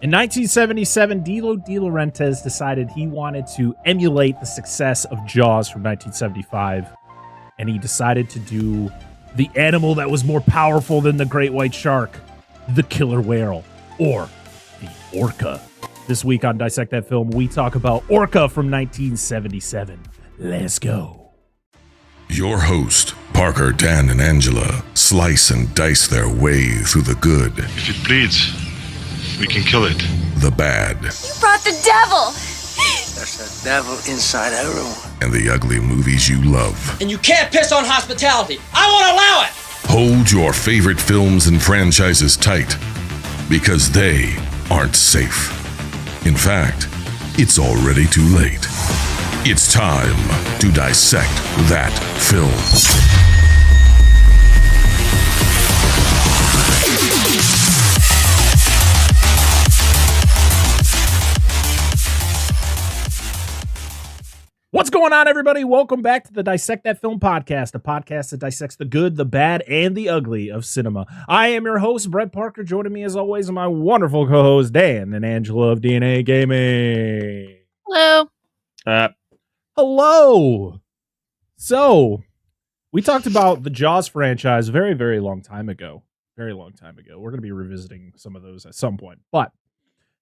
In 1977, Dino De Laurentiis decided he wanted to emulate the success of Jaws from 1975, and he decided to do the animal that was more powerful than the great white shark, the killer whale, or the Orca. This week on Dissect That Film, we talk about Orca from 1977. Let's go. Your host, Parker, Dan, and Angela slice and dice their way through the good. If it bleeds, we can kill it. The bad. You brought the devil! There's a devil inside everyone. And the ugly movies you love. And you can't piss on hospitality. I won't allow it! Hold your favorite films and franchises tight, because they aren't safe. In fact, it's already too late. It's time to dissect that film. What's going on, everybody? Welcome back to the Dissect That Film podcast, a podcast that dissects the good, the bad, and the ugly of cinema. I am your host, Brett Parker. Joining me, as always, are my wonderful co-hosts, Dan and Angela of DNA Gaming. Hello. Hello. So, we talked about the Jaws franchise a very, very long time ago. Very long time ago. We're going to be revisiting some of those at some point. But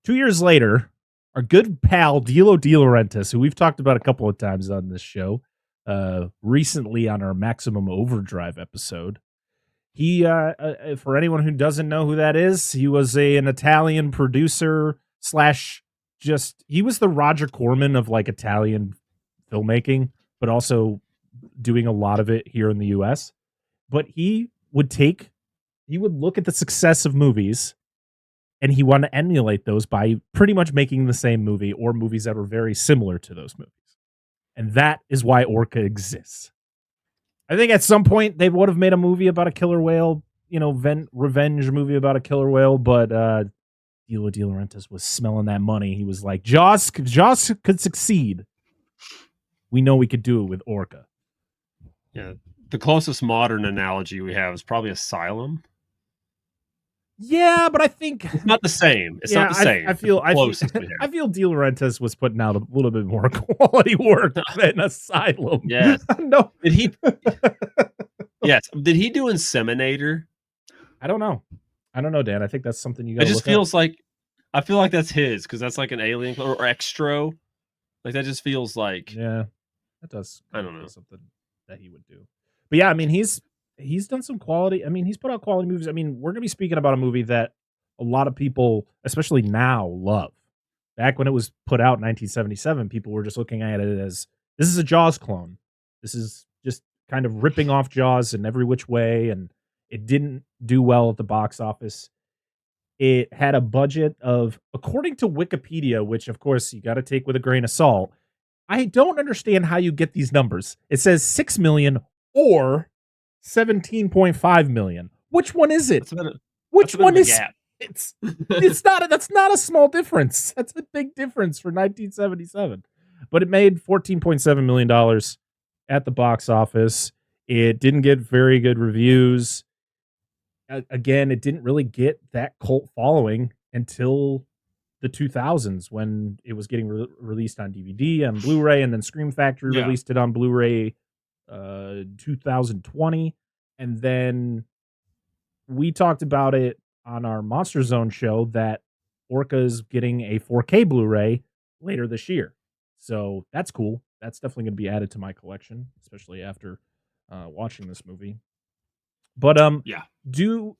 2 years later, our good pal, Dino De Laurentiis, who we've talked about a couple of times on this show, recently on our Maximum Overdrive episode. He, for anyone who doesn't know who that is, he was an Italian producer slash he was the Roger Corman of like Italian filmmaking, but also doing a lot of it here in the US. But he would look at the success of movies and he wanted to emulate those by pretty much making the same movie or movies that were very similar to those movies. And that is why Orca exists. I think at some point they would have made a movie about a killer whale, revenge movie about a killer whale, but Dino De Laurentiis was smelling that money. He was like, Jaws could succeed. We know we could do it with Orca. Yeah, the closest modern analogy we have is probably Asylum. Yeah, but I think it's not the same. It's not the same. I feel De Laurentiis was putting out a little bit more quality work than Asylum. Yes. No. Did he? Yes. Did he do Inseminator? I don't know, Dan. I think that's something you got. It just feels like I feel like that's his because that's like an alien or extra. Like that just feels like that does. I don't know, something that he would do. But yeah, I mean he's done some quality. I mean, he's put out quality movies. I mean, we're going to be speaking about a movie that a lot of people, especially now, love. Back when it was put out in 1977, people were just looking at it as, this is a Jaws clone. This is just kind of ripping off Jaws in every which way, and it didn't do well at the box office. It had a budget of, according to Wikipedia, which, of course, you got to take with a grain of salt. I don't understand how you get these numbers. It says $6 million or $17.5 million. Which one is it? Which one is it? It's not. That's not a small difference. That's a big difference for 1977. But it made $14.7 million at the box office. It didn't get very good reviews. Again, it didn't really get that cult following until the 2000s when it was getting released on DVD and Blu-ray, and then Scream Factory released it on Blu-ray 2020, and then we talked about it on our Monster Zone show that Orca is getting a 4K Blu-ray later this year, so that's cool. That's definitely going to be added to my collection, especially after watching this movie. But do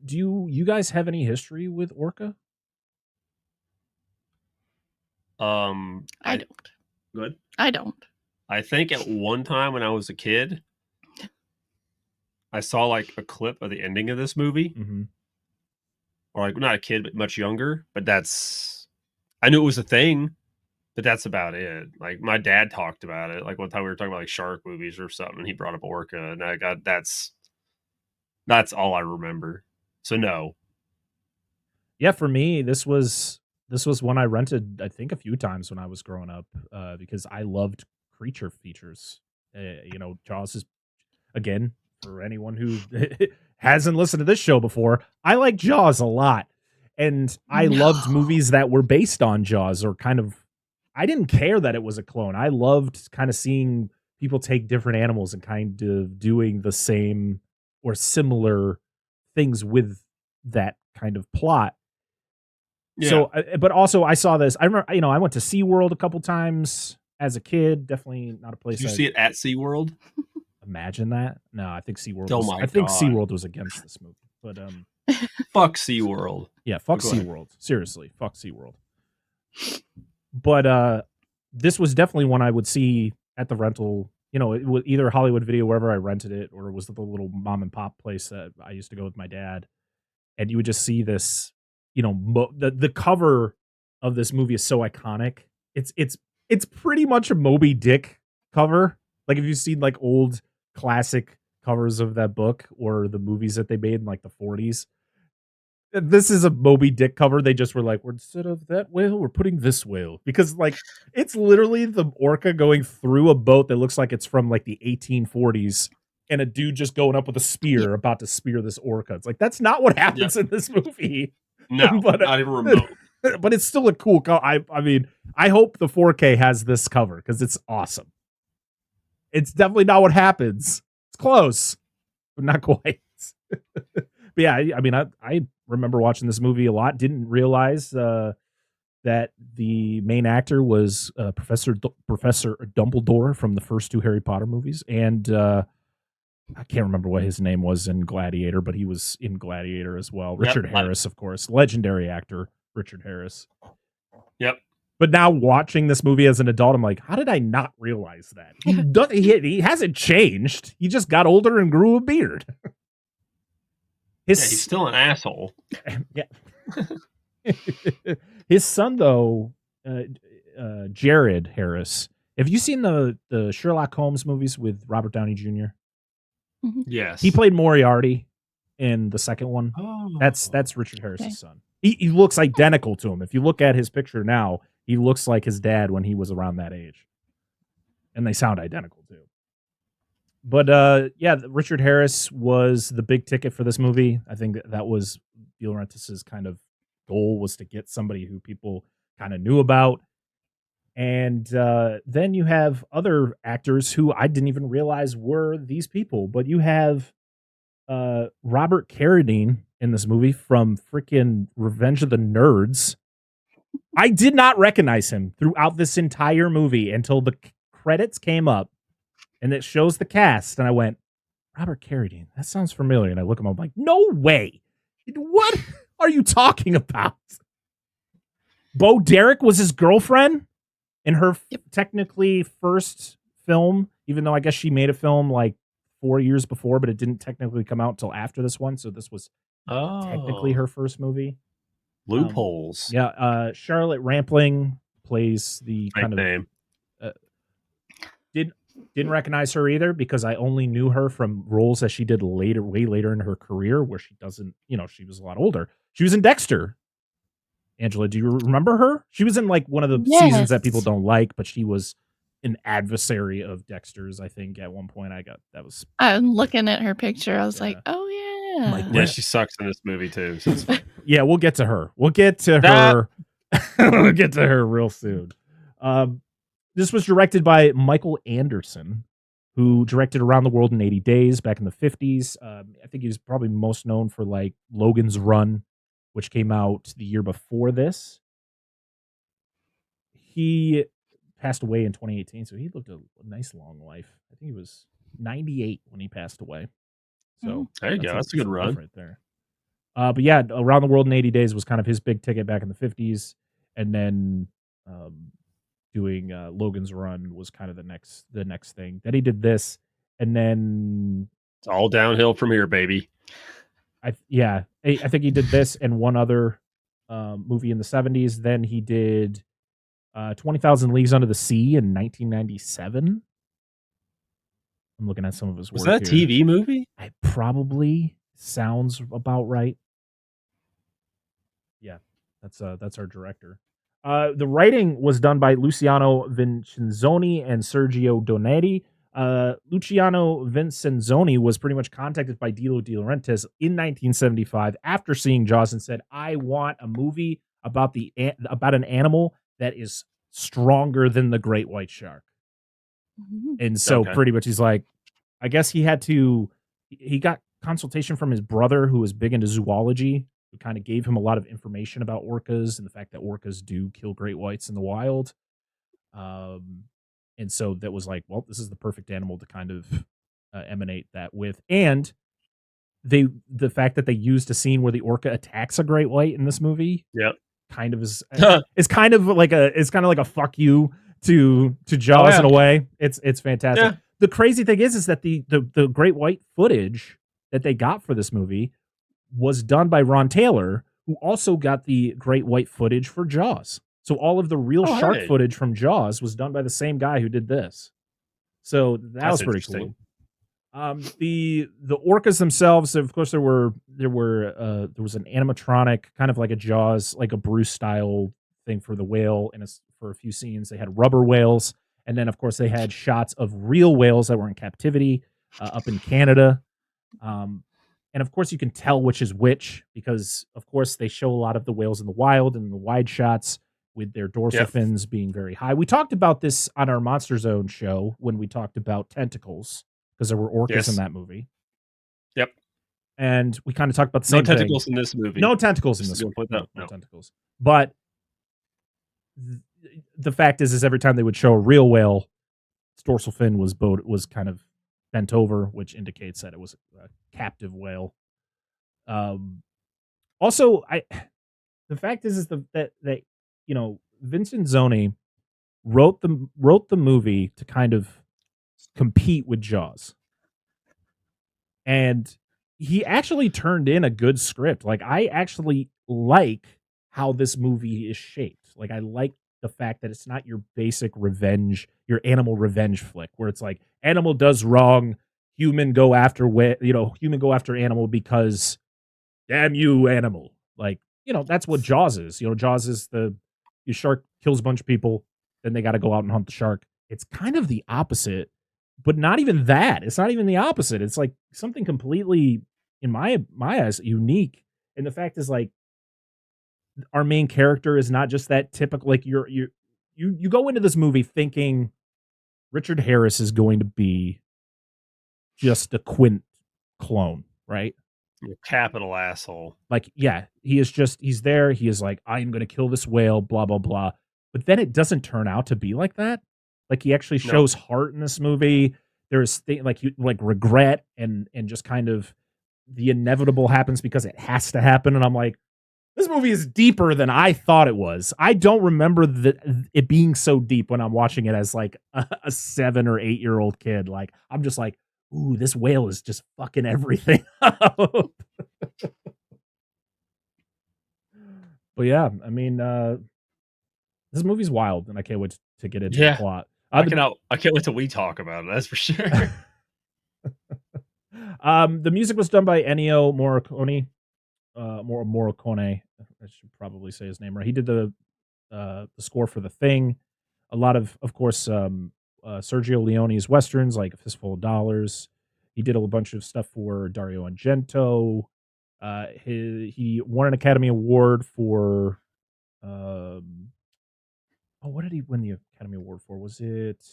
you guys have any history with Orca? I don't. Good. I don't. I think at one time when I was a kid, I saw like a clip of the ending of this movie. Mm-hmm. Or like not a kid, but much younger. But I knew it was a thing, but that's about it. Like my dad talked about it. Like one time we were talking about like shark movies or something, and he brought up Orca, and that's all I remember. So no. Yeah, for me, this was one I rented, I think, a few times when I was growing up, because I loved creature features. Jaws is, again, for anyone who hasn't listened to this show before, I like Jaws a lot. And I loved movies that were based on Jaws or kind of, I didn't care that it was a clone. I loved kind of seeing people take different animals and kind of doing the same or similar things with that kind of plot. Yeah. So, but also I saw this. I remember, I went to SeaWorld a couple times as a kid. Definitely not a place. Did you see it at SeaWorld? Imagine that. No, I think SeaWorld. Oh Was, my I think God. SeaWorld was against this movie. But fuck SeaWorld. Yeah, fuck Go ahead. SeaWorld. Seriously, fuck SeaWorld. But this was definitely one I would see at the rental. It was either Hollywood Video, wherever I rented it, or it was the little mom and pop place that I used to go with my dad. And you would just see this, the cover of this movie is so iconic. It's pretty much a Moby Dick cover. Like if you've seen like old classic covers of that book or the movies that they made in like the 40s. This is a Moby Dick cover. They just were like, instead of that whale, we're putting this whale. Because like it's literally the orca going through a boat that looks like it's from like the 1840s and a dude just going up with a spear about to spear this orca. It's like, that's not what happens in this movie. No, but, not even remote. But it's still a cool cover. I mean, I hope the 4K has this cover because it's awesome. It's definitely not what happens. It's close, but not quite. But yeah, I mean, I remember watching this movie a lot. Didn't realize that the main actor was Professor Dumbledore from the first two Harry Potter movies, and I can't remember what his name was in Gladiator, but he was in Gladiator as well. Richard Harris, of course, legendary actor Richard Harris. Yep. But now watching this movie as an adult, I'm like, how did I not realize that? He hasn't changed. He just got older and grew a beard. He's still an asshole. Yeah. His son, though, Jared Harris. Have you seen the Sherlock Holmes movies with Robert Downey Jr.? Yes. He played Moriarty in the second one. Oh. That's Richard Harris's son. He looks identical to him. If you look at his picture now, he looks like his dad when he was around that age. And they sound identical too. But yeah, Richard Harris was the big ticket for this movie. I think that was De Laurentiis' kind of goal, was to get somebody who people kind of knew about. And then you have other actors who I didn't even realize were these people. But you have Robert Carradine in this movie from freaking Revenge of the Nerds. I did not recognize him throughout this entire movie until the credits came up and it shows the cast. And I went, Robert Carradine, that sounds familiar. And I look him up, I'm like, no way. What are you talking about? Bo Derek was his girlfriend in her technically first film, even though I guess she made a film like 4 years before, but it didn't technically come out until after this one. So this was technically her first movie. Loopholes. Charlotte Rampling plays the Right kind of name. Didn't recognize her either because I only knew her from roles that she did way later in her career where she doesn't, she was a lot older. She was in Dexter. Angela, do you remember her? She was in like one of the seasons that people don't like, but she was an adversary of Dexter's, I think, at one point. I'm looking at her picture. I was like, oh yeah. Like, Yeah, she sucks in this movie too. So it's fine. Yeah, we'll get to her. We'll get to her. We'll get to her real soon. This was directed by Michael Anderson, who directed Around the World in 80 Days back in the 50s. I think he was probably most known for like Logan's Run, which came out the year before this. He passed away in 2018, so he lived a nice long life. I think he was 98 when he passed away. So there you go. That's a good run right there. But yeah, Around the World in 80 Days was kind of his big ticket back in the 50s, and then doing Logan's Run was kind of the next thing. Then he did this, and then it's all downhill from here, baby. I think he did this and one other movie in the 70s. Then he did 20,000 Leagues Under the Sea in 1997. I'm looking at some of his work. Was that a TV movie? It probably sounds about right. Yeah, that's our director. The writing was done by Luciano Vincenzoni and Sergio Donetti. Luciano Vincenzoni was pretty much contacted by Dino De Laurentiis in 1975 after seeing Jaws and said, "I want a movie about an animal that is stronger than the great white shark." And so pretty much he's like, I guess he got consultation from his brother who was big into zoology, who kind of gave him a lot of information about orcas and the fact that orcas do kill great whites in the wild. And so that was like, well, this is the perfect animal to kind of emanate that with. And the fact that they used a scene where the orca attacks a great white in this movie, kind of is kind of like a fuck you to Jaws in a way. It's fantastic. Yeah. The crazy thing is that the great white footage that they got for this movie was done by Ron Taylor, who also got the great white footage for Jaws. So all of the real shark footage from Jaws was done by the same guy who did this. So that was pretty cool. The orcas themselves, of course, there was an animatronic, kind of like a Jaws, like a Bruce style thing for the whale, and for a few scenes they had rubber whales, and then of course they had shots of real whales that were in captivity up in Canada. And of course you can tell which is which because of course they show a lot of the whales in the wild and the wide shots with their dorsal fins being very high. We talked about this on our Monster Zone show when we talked about tentacles, because there were orcas in that movie. Yep. And we kind of talked about the same thing. No tentacles in this movie. No tentacles in this movie. No tentacles. But the fact is every time they would show a real whale, its dorsal fin was kind of bent over, which indicates that it was a captive whale. Also, the fact is that you know, Vincenzoni wrote the movie to kind of compete with Jaws. And he actually turned in a good script. Like, I actually like how this movie is shaped. Like, I like the fact that it's not your basic revenge, your animal revenge flick, where it's like animal does wrong, human go after animal because damn you, animal. Like, you know, that's what Jaws is. You know, Jaws is the shark kills a bunch of people, then they got to go out and hunt the shark. It's kind of the opposite, but not even that. It's not even the opposite. It's like something completely, in my eyes, unique. And the fact is, like, our main character is not just that typical. Like, you go into this movie thinking Richard Harris is going to be just a Quint clone, right? Capital asshole. Like, yeah, he's there. He is like, I am going to kill this whale, blah, blah, blah. But then it doesn't turn out to be like that. Like, he actually shows heart in this movie. There's like regret and just kind of the inevitable happens because it has to happen. And I'm like, this movie is deeper than I thought it was. I don't remember it being so deep when I'm watching it as like a 7 or 8 year old kid. Like, I'm just like, ooh, this whale is just fucking everything up. But yeah, I mean, this movie's wild, and I can't wait to get into the plot. I can't wait till we talk about it. That's for sure. The music was done by Ennio Morricone. Morricone, I should probably say his name right. He did the score for The Thing. A lot of course, Sergio Leone's westerns like A Fistful of Dollars. He did a bunch of stuff for Dario Argento. He won an Academy Award for what did he win the Academy Award for? Was it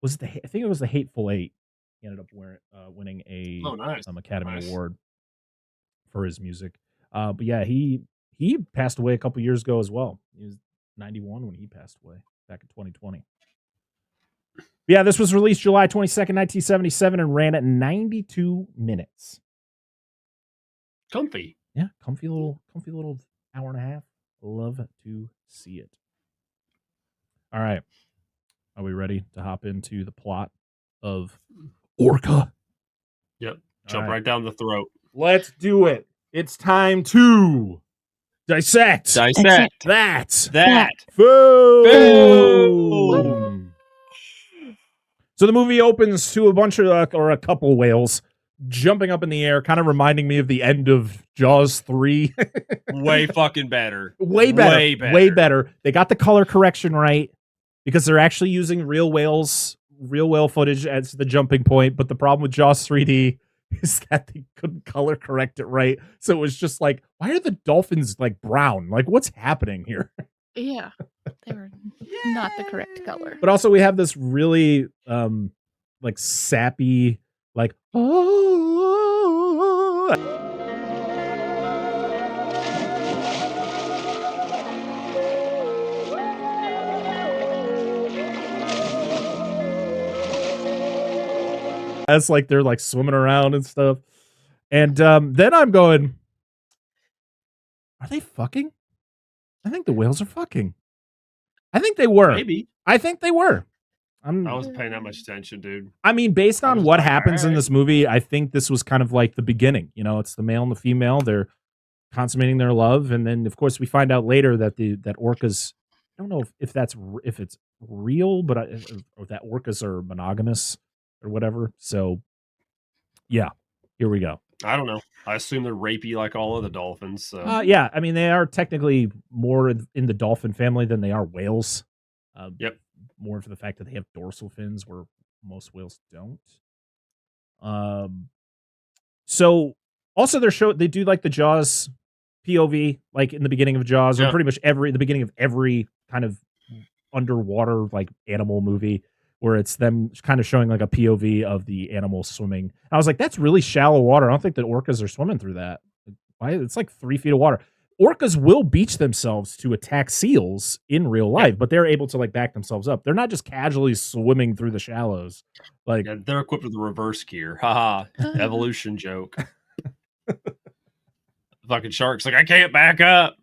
I think it was The Hateful Eight. He ended up winning a Academy Award for his music. But yeah, he passed away a couple years ago as well. He was 91 when he passed away back in 2020. Yeah, this was released July 22nd, 1977 and ran at 92 minutes. Comfy. Yeah, comfy little hour and a half. Love to see it. All right. Are we ready to hop into the plot of Orca? Yep. Jump right down the throat. Let's do it. It's time to dissect that film. So the movie opens to a bunch of or a couple whales jumping up in the air, kind of reminding me of the end of Jaws 3. Way fucking better. Way better. They got the color correction right because they're actually using real whales real whale footage as the jumping point, but the problem with Jaws 3D is that they couldn't color correct it right. So it was just like, why are the dolphins like brown? Like, what's happening here? Yeah. They were not the correct color. But also we have this really like sappy, like as like they're like swimming around and stuff. And then I'm going, are they fucking? I think the whales are fucking. I think they were. Maybe. I think they were. I wasn't paying that much attention, dude. I mean, based on what happens in alright. this movie, I think this was kind of like the beginning. You know, it's the male and the female. They're consummating their love, and then of course we find out later that that orcas. I don't know if it's real, but or that orcas are monogamous or whatever. So, yeah, here we go. I don't know. I assume they're rapey like all of the dolphins. So. Yeah, I mean they are technically more in the dolphin family than they are whales. Yep. More for the fact that they have dorsal fins where most whales don't. So also they do like the Jaws POV, like in the beginning of Jaws, or pretty much the beginning of every kind of underwater like animal movie, where it's them kind of showing like a POV of the animal swimming. I was like, that's really shallow water. I don't think that orcas are swimming through that. Why? It's like 3 feet of water. Orcas will beach themselves to attack seals in real life, but they're able to like back themselves up. They're not just casually swimming through the shallows. Like they're equipped with a reverse gear. Haha. Evolution joke. Fucking shark's like, I can't back up.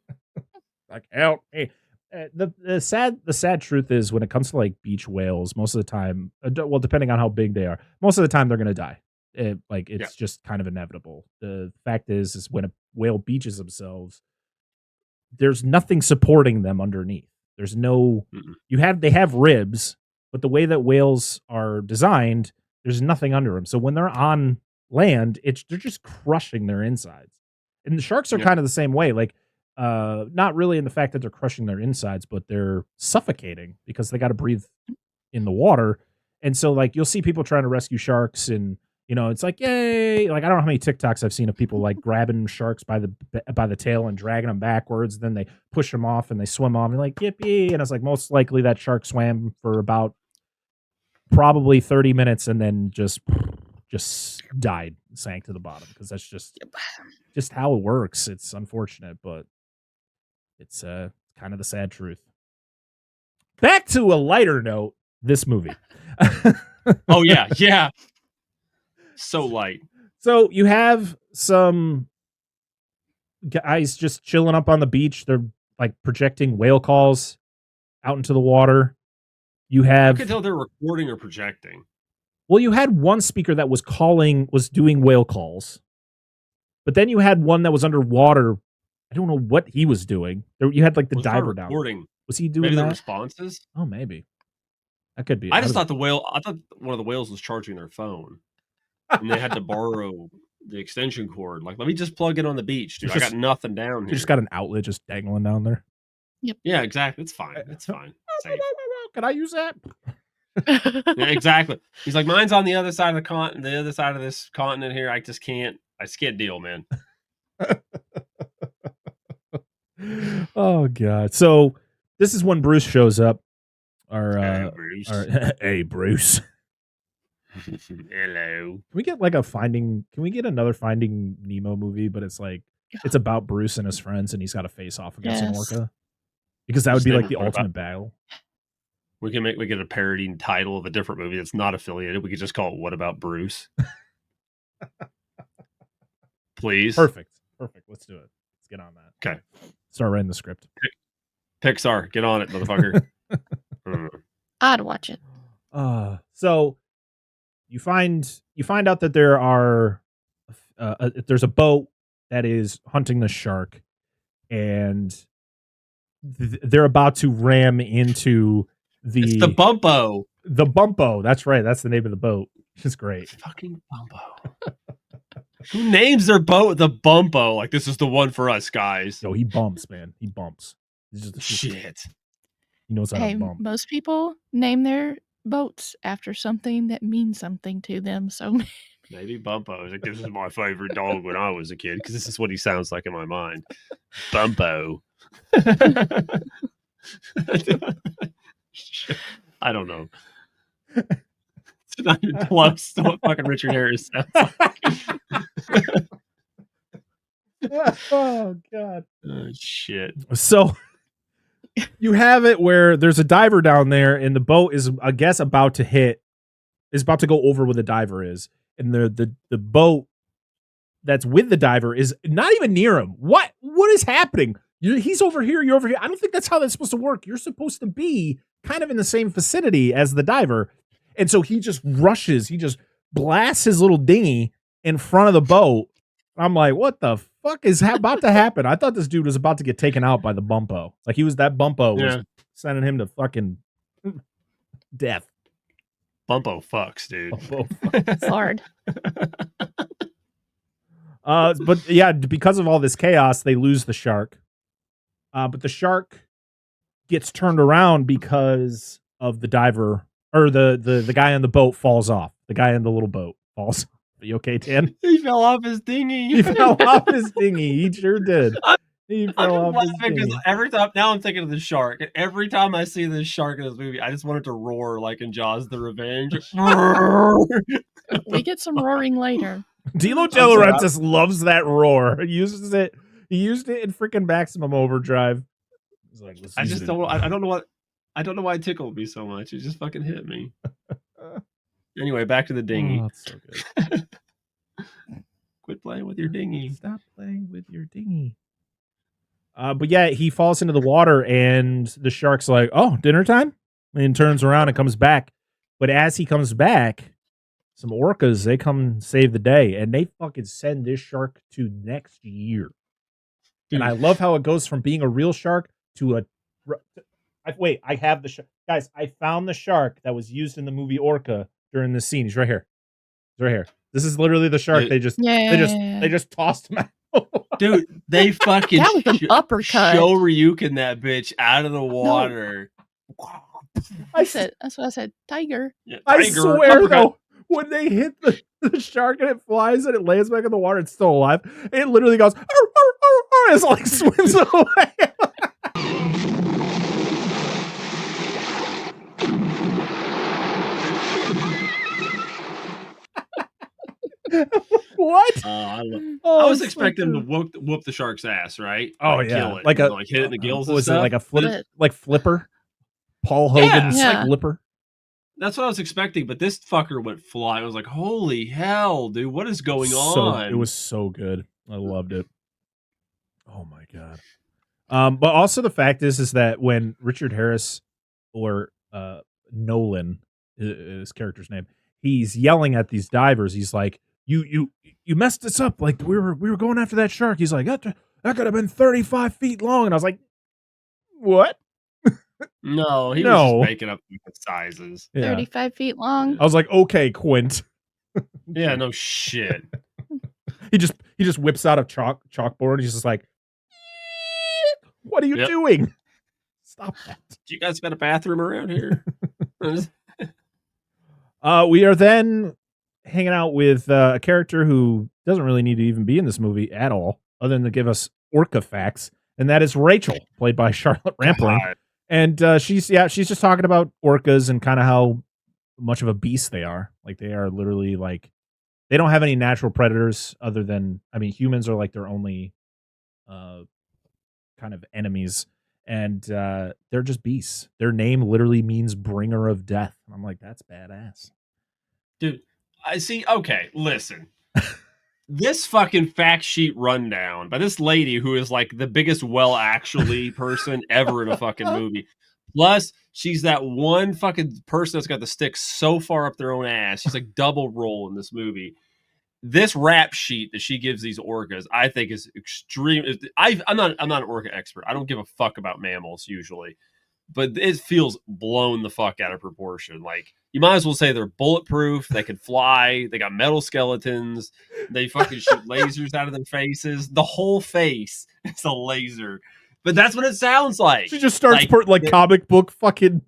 Like, help me. The sad truth is when it comes to like beach whales, most of the time, well, depending on how big they are, most of the time they're going to die. It's just kind of inevitable. The fact is when a whale beaches themselves, there's nothing supporting them underneath. There's no, they have ribs, but the way that whales are designed, there's nothing under them. So when they're on land, they're just crushing their insides. And the sharks are kind of the same way. Like, not really in the fact that they're crushing their insides, but they're suffocating because they got to breathe in the water. And so like, you'll see people trying to rescue sharks and, you know, it's like, yay. Like, I don't know how many TikToks I've seen of people like grabbing sharks by the tail and dragging them backwards. Then they push them off and they swim off and like, yippee. And it's like, most likely that shark swam for about probably 30 minutes and then just died, sank to the bottom. Because that's just how it works. It's unfortunate, but it's kind of the sad truth. Back to a lighter note, this movie. Oh, yeah. Yeah. So light. So you have some guys just chilling up on the beach. They're like projecting whale calls out into the water. You have, I could tell they're recording or projecting. Well, you had one speaker that was doing whale calls, but then you had one that was underwater. I don't know what he was doing. You had like the diver down. Was he doing maybe that? The responses? Oh, maybe. That could be. I thought one of the whales was charging their phone. And they had to borrow the extension cord. Like, let me just plug it on the beach, dude. I got nothing down here. You just got an outlet just dangling down there. Yep. Yeah, exactly. It's fine. It's fine. Safe. Can I use that? Yeah, exactly. He's like, mine's on the other side of the continent, the other side of this continent here. I just can't deal, man. Oh God. So this is when Bruce shows up. Hey Bruce. Hello. Can we get like another Finding Nemo movie, but it's like it's about Bruce and his friends and he's got to face off against an orca? Because that would be like the ultimate battle. We get a parody title of a different movie that's not affiliated. We could just call it What About Bruce? Please. Perfect. Let's do it. Let's get on that. Okay. Start writing the script. Pixar, get on it, motherfucker. I'd watch it. So you find out that there's a boat that is hunting the shark, and they're about to ram into it's the Bumpo. The Bumpo. That's right. That's the name of the boat. It's great. Fucking Bumpo. Who names their boat the Bumpo? Like, this is the one for us, guys. Yo, he bumps, man. He bumps. Shit. He knows how to bump. Most people name their boats after something that means something to them. So Maybe Bumpo. Like, this is my favorite dog when I was a kid because this is what he sounds like in my mind. Bumpo. I don't know. It's not even close to what fucking Richard Harris sounds like. Oh God. Oh shit. So you have it where there's a diver down there, and the boat is, I guess, about to go over where the diver is, and the boat that's with the diver is not even near him. What is happening? He's over here, you're over here. I don't think that's how that's supposed to work. You're supposed to be kind of in the same vicinity as the diver, and so he just rushes. He just blasts his little dinghy in front of the boat. I'm like, what the fuck is about to happen? I thought this dude was about to get taken out by the Bumpo. Like that Bumpo was sending him to fucking death. Bumpo fucks, dude. it's hard. But yeah, because of all this chaos, they lose the shark. But the shark gets turned around because of the diver, or the guy on the boat falls off. The guy in the little boat falls. Are you okay, Tan? He fell off his dinghy. He fell off his dinghy. He sure did. He fell off his dinghy. Every time, now I'm thinking of the shark. And every time I see this shark in this movie, I just want it to roar like in Jaws: The Revenge. We get some roaring later. Dino De Laurentiis loves that roar. He uses it. He used it in freaking Maximum Overdrive. He's like, I just don't. I don't know what. I don't know why it tickled me so much. It just fucking hit me. Anyway, back to the dinghy. Oh, that's so good. Quit playing with your dinghy. Stop playing with your dinghy. But yeah, he falls into the water, and the shark's like, "Oh, dinner time," and turns around and comes back. But as he comes back, some orcas, they come save the day, and they fucking send this shark to next year. Dude. And I love how it goes from being a real shark to a. Wait, I have the shark, guys. I found the shark that was used in the movie Orca during this scene. He's right here. He's right here. This is literally the shark. Dude. They just tossed him out. Dude, they fucking that was an uppercut. Show Ryukin that bitch out of the water. No. That's what I said. Tiger. Yeah, I swear though, when they hit the shark and it flies and it lands back in the water, it's still alive. It literally goes, arr, arr, arr, arr, as it like swims away. What? I was expecting to whoop the shark's ass, right? Oh like, yeah, kill it, like hit it in the gills. Was it like a flip? Like Flipper? Paul Hogan's like Flipper. That's what I was expecting, but this fucker went flying. I was like, "Holy hell, dude! What is going on?" It was so good. I loved it. Oh my god. But also the fact is that when Richard Harris, or Nolan, his character's name, he's yelling at these divers. He's like, "You messed us up. Like we were going after that shark." He's like, "That could have been 35 feet long." And I was like, "What?" No, he was just making up sizes. Yeah. 35 feet long. I was like, "Okay, Quint." Yeah, no shit. He just whips out a chalkboard. And he's just like, "What are you doing? Stop that." Do you guys got a bathroom around here? We are then hanging out with a character who doesn't really need to even be in this movie at all, other than to give us Orca facts, and that is Rachel, played by Charlotte Rampling. God. And she's just talking about orcas and kind of how much of a beast they are. Like they are literally like, they don't have any natural predators other than, I mean, humans are like their only kind of enemies. And they're just beasts. Their name literally means bringer of death. And I'm like, that's badass. Dude, I see. Okay, listen. This fucking fact sheet rundown by this lady who is like the biggest actually person ever in a fucking movie. Plus, she's that one fucking person that's got the stick so far up their own ass. She's like double role in this movie. This rap sheet that she gives these orcas, I think, is extreme. I'm not an orca expert. I don't give a fuck about mammals usually, but it feels blown the fuck out of proportion. Like, you might as well say they're bulletproof. They can fly. They got metal skeletons. They fucking shoot lasers out of their faces. The whole face is a laser. But that's what it sounds like. She just starts putting like comic book fucking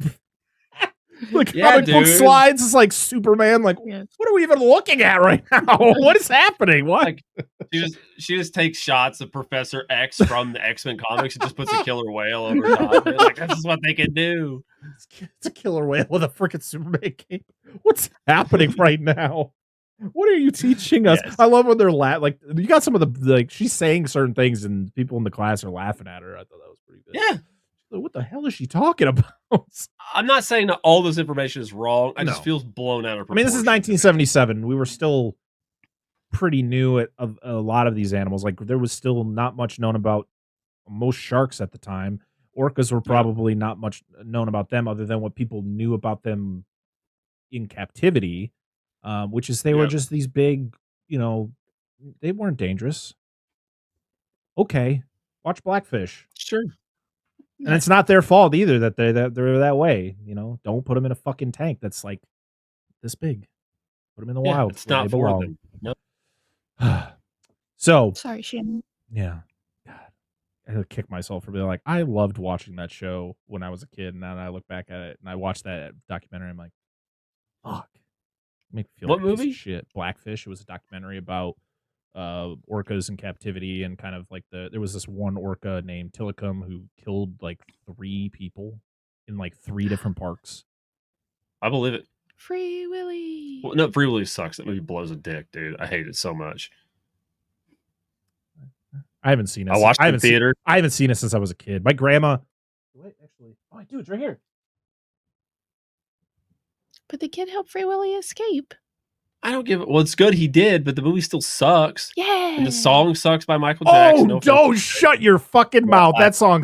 Like Yeah, comic book dude. slides is like Superman. Like, Yes. what are we even looking at right now? What is happening? What? Like, she just takes shots of Professor X from the X-Men comics and just puts a killer whale over top of it. Like, this is what they can do. It's a killer whale with a freaking Superman cape. What's happening right now? What are you teaching us? Yes. I love when they're like you got some of the like she's saying certain things and people in the class are laughing at her. I thought that was pretty good. Yeah. What the hell is she talking about? I'm not saying that all this information is wrong. I just No. feels blown out of I proportion. mean, this is 1977. We were still pretty new at a lot of these animals. Like there was still not much known about most sharks at the time. Orcas were probably not much known about them other than what people knew about them in captivity, which is they were just these big, they weren't dangerous. Okay, watch Blackfish. Sure. And it's not their fault either that they're that way. Don't put them in a fucking tank that's like this big. Put them in the wild. It's not for them. No. So Sorry, Shannon. yeah, God, I had to kick myself for being like, I loved watching that show when I was a kid, and now I look back at it and I watched that documentary. I'm like, fuck. Make me feel What like a piece of movie? shit. Blackfish. It was a documentary about orcas in captivity and kind of like there was this one orca named Tilikum who killed like 3 people in like 3 different parks. I believe it. Free Willy. Well, no, Free Willy sucks. That movie blows a dick, dude. I hate it so much. I haven't seen it. I watched it in theater. I haven't seen it since I was a kid. My grandma. Wait, actually, I do. It's right here. But the kid helped Free Willy escape. I don't give it. Well, it's good he did, but the movie still sucks. Yeah. And the song sucks by Michael Jackson. Oh, don't shut your fucking mouth. That song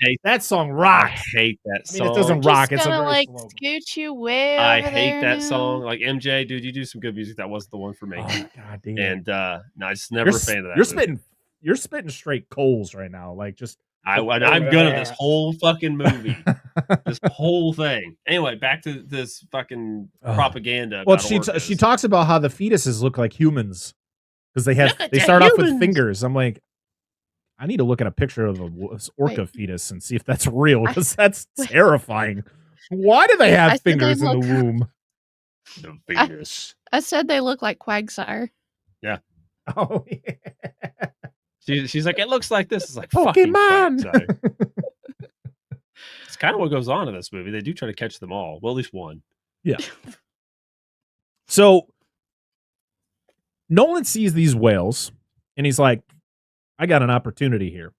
hate that song I rocks. hate that I mean, song. it doesn't rock. It's a gonna very like slow. scoot you way I over hate there that now. song. Like MJ, dude, you do some good music. That wasn't the one for me. Oh, God damn. And no, I just never a fan of that. You're spitting straight coals right now. Like just I'm gonna this whole fucking movie. This whole thing. Anyway, back to this fucking propaganda. Well, about she talks about how the fetuses look like humans because they start off with fingers. I'm like, I need to look at a picture of an orca fetus and see if that's real because that's terrifying. Why do they have fingers in the womb? The fingers. I said they look like Quagsire. Yeah. Oh yeah. She's like, it looks like this. It's like Pokemon. Fucking it's kind of what goes on in this movie. They do try to catch them all. Well, at least one. Yeah. So Nolan sees these whales and he's like, I got an opportunity here.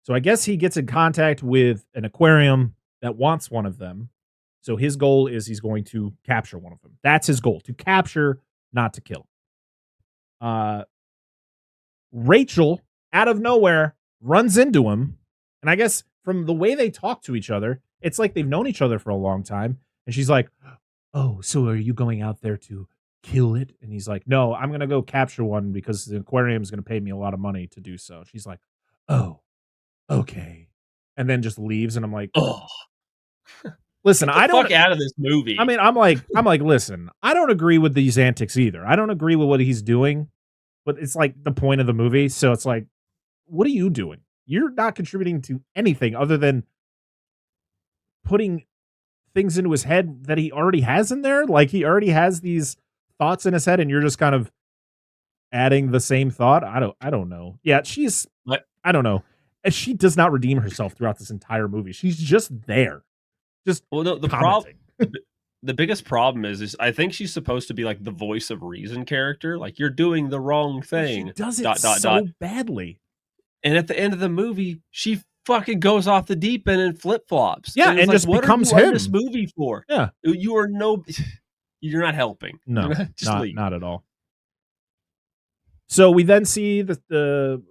So I guess he gets in contact with an aquarium that wants one of them. So his goal is he's going to capture one of them. That's his goal, to capture, not to kill. Rachel, out of nowhere, runs into him. And I guess from the way they talk to each other, it's like they've known each other for a long time. And she's like, oh, so are you going out there to kill it? And he's like, no, I'm going to go capture one because the aquarium is going to pay me a lot of money to do so. She's like, oh, okay. And then just leaves. And I'm like, oh, listen, I don't fuck out of this movie. I mean, I'm like, listen, I don't agree with these antics either. I don't agree with what he's doing, but it's like the point of the movie. So it's like, what are you doing? You're not contributing to anything other than putting things into his head that he already has in there. Like he already has these thoughts in his head and you're just kind of adding the same thought. I don't know. Yeah. I don't know. And she does not redeem herself throughout this entire movie. She's just there. Just the problem. The biggest problem is I think she's supposed to be like the voice of reason character. Like you're doing the wrong thing. She does it so badly. And at the end of the movie, she fucking goes off the deep end and flip flops. Yeah, and just becomes him. This movie for? Yeah, you are you're not helping. No, just leave. Not at all. So we then see the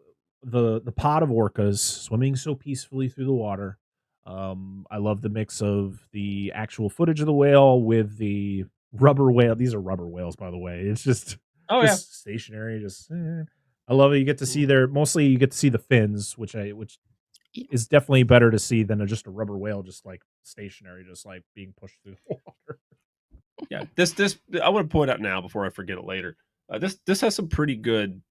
pod of orcas swimming so peacefully through the water. I love the mix of the actual footage of the whale with the rubber whale. These are rubber whales, by the way. It's just stationary. I love it. You get to see mostly you get to see the fins, which is definitely better to see than just a rubber whale, just like stationary, just like being pushed through the water. Yeah, this I want to point out now before I forget it later. This has some pretty good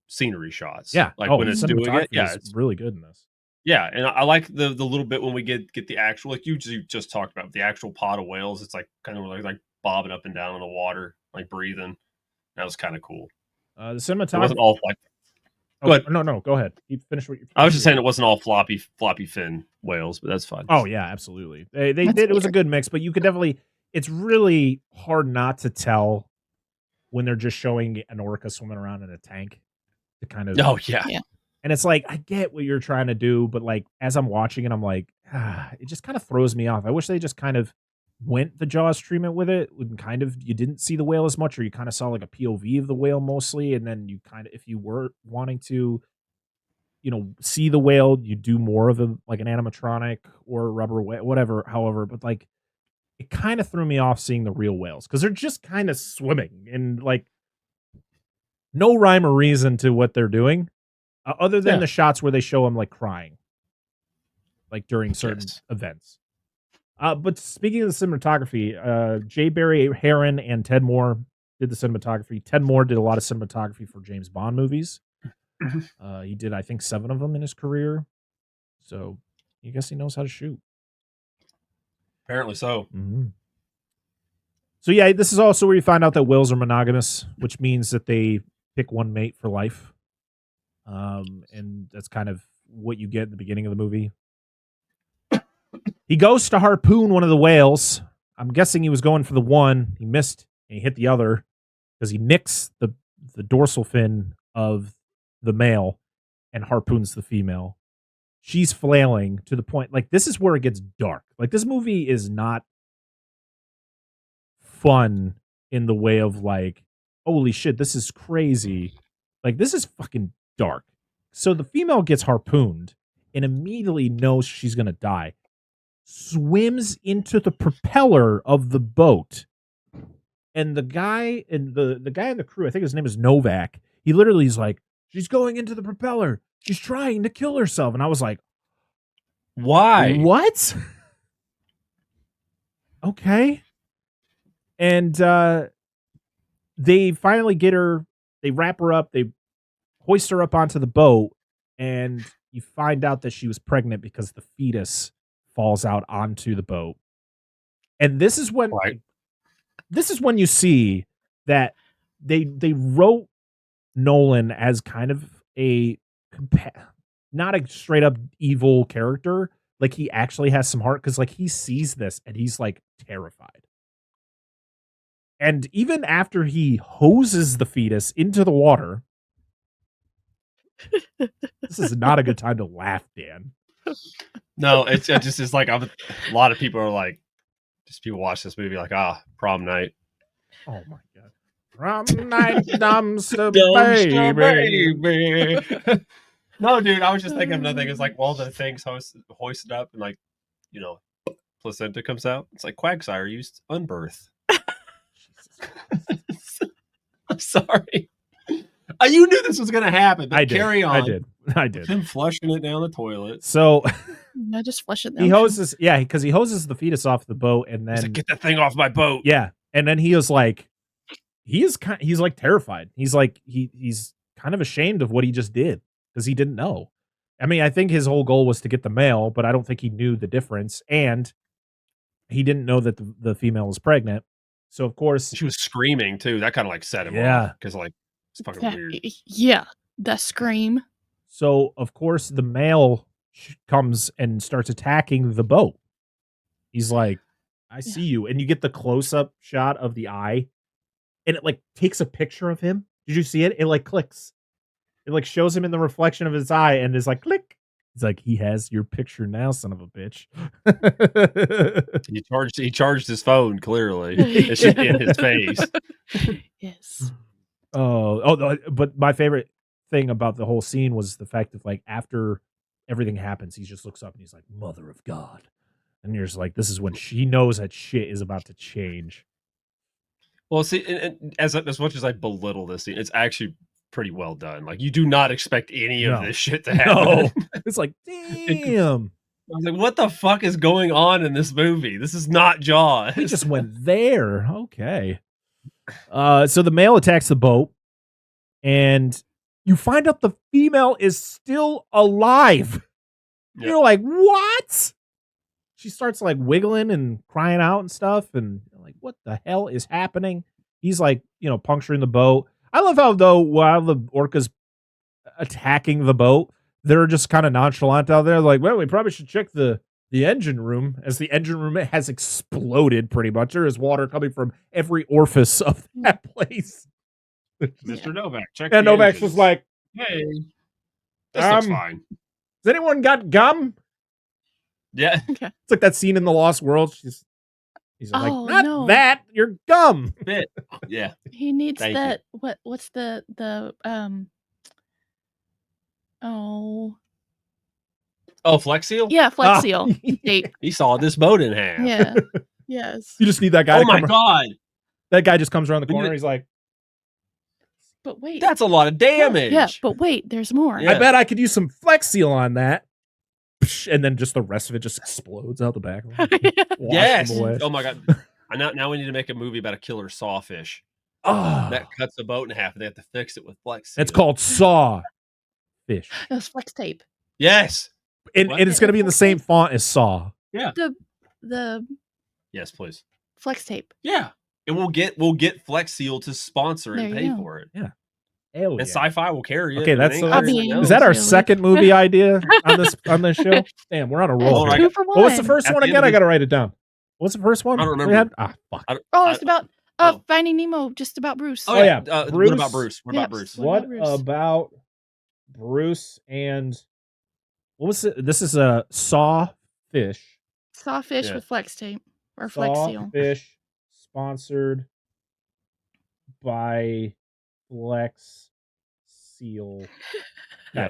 scenery shots. Yeah, like when it's doing it. Yeah, it's really good in this. Yeah, and I like the little bit when we get the actual, like you just talked about, the actual pod of whales. It's like kind of like bobbing up and down in the water, like breathing. That was kind of cool. The It cinematography. wasn't all like. Go ahead. No, go ahead. You finish what you. I was just saying it wasn't all floppy fin whales, but that's fine. Oh yeah, absolutely. They did. It was a good mix, but you could definitely. It's really hard not to tell when they're just showing an orca swimming around in a tank. To kind of. Oh yeah. And it's like, I get what you're trying to do, but like as I'm watching it, I'm like, it just kind of throws me off. I wish they just kind of went the Jaws treatment with it. When kind of you didn't see the whale as much, or you kind of saw like a POV of the whale mostly, and then you kind of, if you were wanting to, see the whale, you do more of like an animatronic or a rubber whale, whatever. However, but like it kind of threw me off seeing the real whales because they're just kind of swimming and like no rhyme or reason to what they're doing. Other than the shots where they show him like crying, like during certain events. But speaking of the cinematography, J. Barry Heron and Ted Moore did the cinematography. Ted Moore did a lot of cinematography for James Bond movies. He did, I think, 7 of them in his career. So I guess he knows how to shoot. Apparently so. Mm-hmm. So yeah, this is also where you find out that whales are monogamous, which means that they pick one mate for life. And that's kind of what you get at the beginning of the movie. He goes to harpoon one of the whales. I'm guessing he was going for the one. He missed and he hit the other because he nicks the dorsal fin of the male and harpoons the female. She's flailing to the point, like, this is where it gets dark. Like, this movie is not fun in the way of like, holy shit, this is crazy. Like, this is fucking dark. So the female gets harpooned and immediately knows she's gonna die. Swims into the propeller of the boat. And the guy and the guy in the crew, I think his name is Novak, he literally is like, she's going into the propeller. She's trying to kill herself. And I was like, why? What? Okay. And they finally get her, they wrap her up, they hoist her up onto the boat, and you find out that she was pregnant because the fetus falls out onto the boat. And this is when you see that they wrote Nolan as kind of a not a straight up evil character. Like, he actually has some heart because like he sees this and he's like terrified. And even after he hoses the fetus into the water, this is not a good time to laugh, Dan. No, it just is like a lot of people are like, just people watch this movie like, prom night. Oh my god, prom night, dumpster baby. No, dude, I was just thinking of another thing. It's like, well, the thing's hoisted up and like, placenta comes out. It's like Quagsire used unbirth. I'm sorry. You knew this was going to happen. But carry on. I did. Him flushing it down the toilet. So I just flush it down. He hoses, because he hoses the fetus off the boat, and then he's like, get that thing off my boat. Yeah, and then he was like, he's like terrified. He's like he's kind of ashamed of what he just did because he didn't know. I mean, I think his whole goal was to get the male, but I don't think he knew the difference, and he didn't know that the female was pregnant. So of course she was screaming too. That kind of like set him off because like it's fucking weird. Yeah, the scream. So of course the male comes and starts attacking the boat. He's like, I see you. And you get the close-up shot of the eye, and it like takes a picture of him. Did you see it? It like clicks. It like shows him in the reflection of his eye and is like, click. He's like, he has your picture now, son of a bitch. He charged his phone, clearly. It's just in his face. Yes. Oh, but my favorite thing about the whole scene was the fact that like after everything happens, he just looks up and he's like, Mother of God. And you're just like, this is when she knows that shit is about to change. Well, see, and as much as I belittle this scene, it's actually pretty well done. Like, you do not expect any of this shit to happen. No. It's like, damn. I was like, what the fuck is going on in this movie? This is not Jaws. He just went there. Okay. So the male attacks the boat, and you find out the female is still alive. Yep. You're like, what? She starts like wiggling and crying out and stuff, and you're like, what the hell is happening? He's like, puncturing the boat. I love how though while the orca's attacking the boat, they're just kind of nonchalant out there, like, well, we probably should check the engine room, as the engine room has exploded pretty much. There is water coming from every orifice of that place. Mr. Novak, check. And the Novak's engines. just like, hey, this looks fine. Has anyone got gum? Yeah. Okay. It's like that scene in The Lost World. He's like, Oh, not no. that, your gum. Bit. Yeah. He needs Thank that. What's the Oh Flex Seal? yeah, Flex Seal tape. He saw this boat in half. Yeah. Yes. You just need that guy. Oh my god. That guy just comes around the corner. He's like, But wait. That's a lot of damage. Yeah, but wait, there's more. Yeah. I bet I could use some Flex Seal on that. And then just the rest of it just explodes out the back. Yes. Him away. Oh my god. Now we need to make a movie about a killer sawfish Oh, that cuts the boat in half, and they have to fix it with Flex Seal. it's called Saw Fish. It was Flex tape. Yes. And What? it's going to be in the same font as Saw. The Yes, please. Flex tape. Yeah. And we'll get Flex Seal to sponsor and There pay you go. for it. Hell And yeah. Sci-Fi will carry it. Okay, and that's it ain't so everything that's- else. Is that our Really? second movie idea on this show? Damn, we're on a roll. That's here. 2 for 1. What was the first At one the end again? of I the- got to write it down. What's the first one? I don't we remember. had? Fuck. Oh, it's about Oh. Finding Nemo, just about Bruce. Oh, Oh, yeah. yeah. What about Bruce? What about Yes. Bruce? What Bruce? about Bruce and what was it? This is a Sawfish. Sawfish Yeah. with Flex tape or Flex Seal. Sawfish sponsored by Flex Seal. Yeah,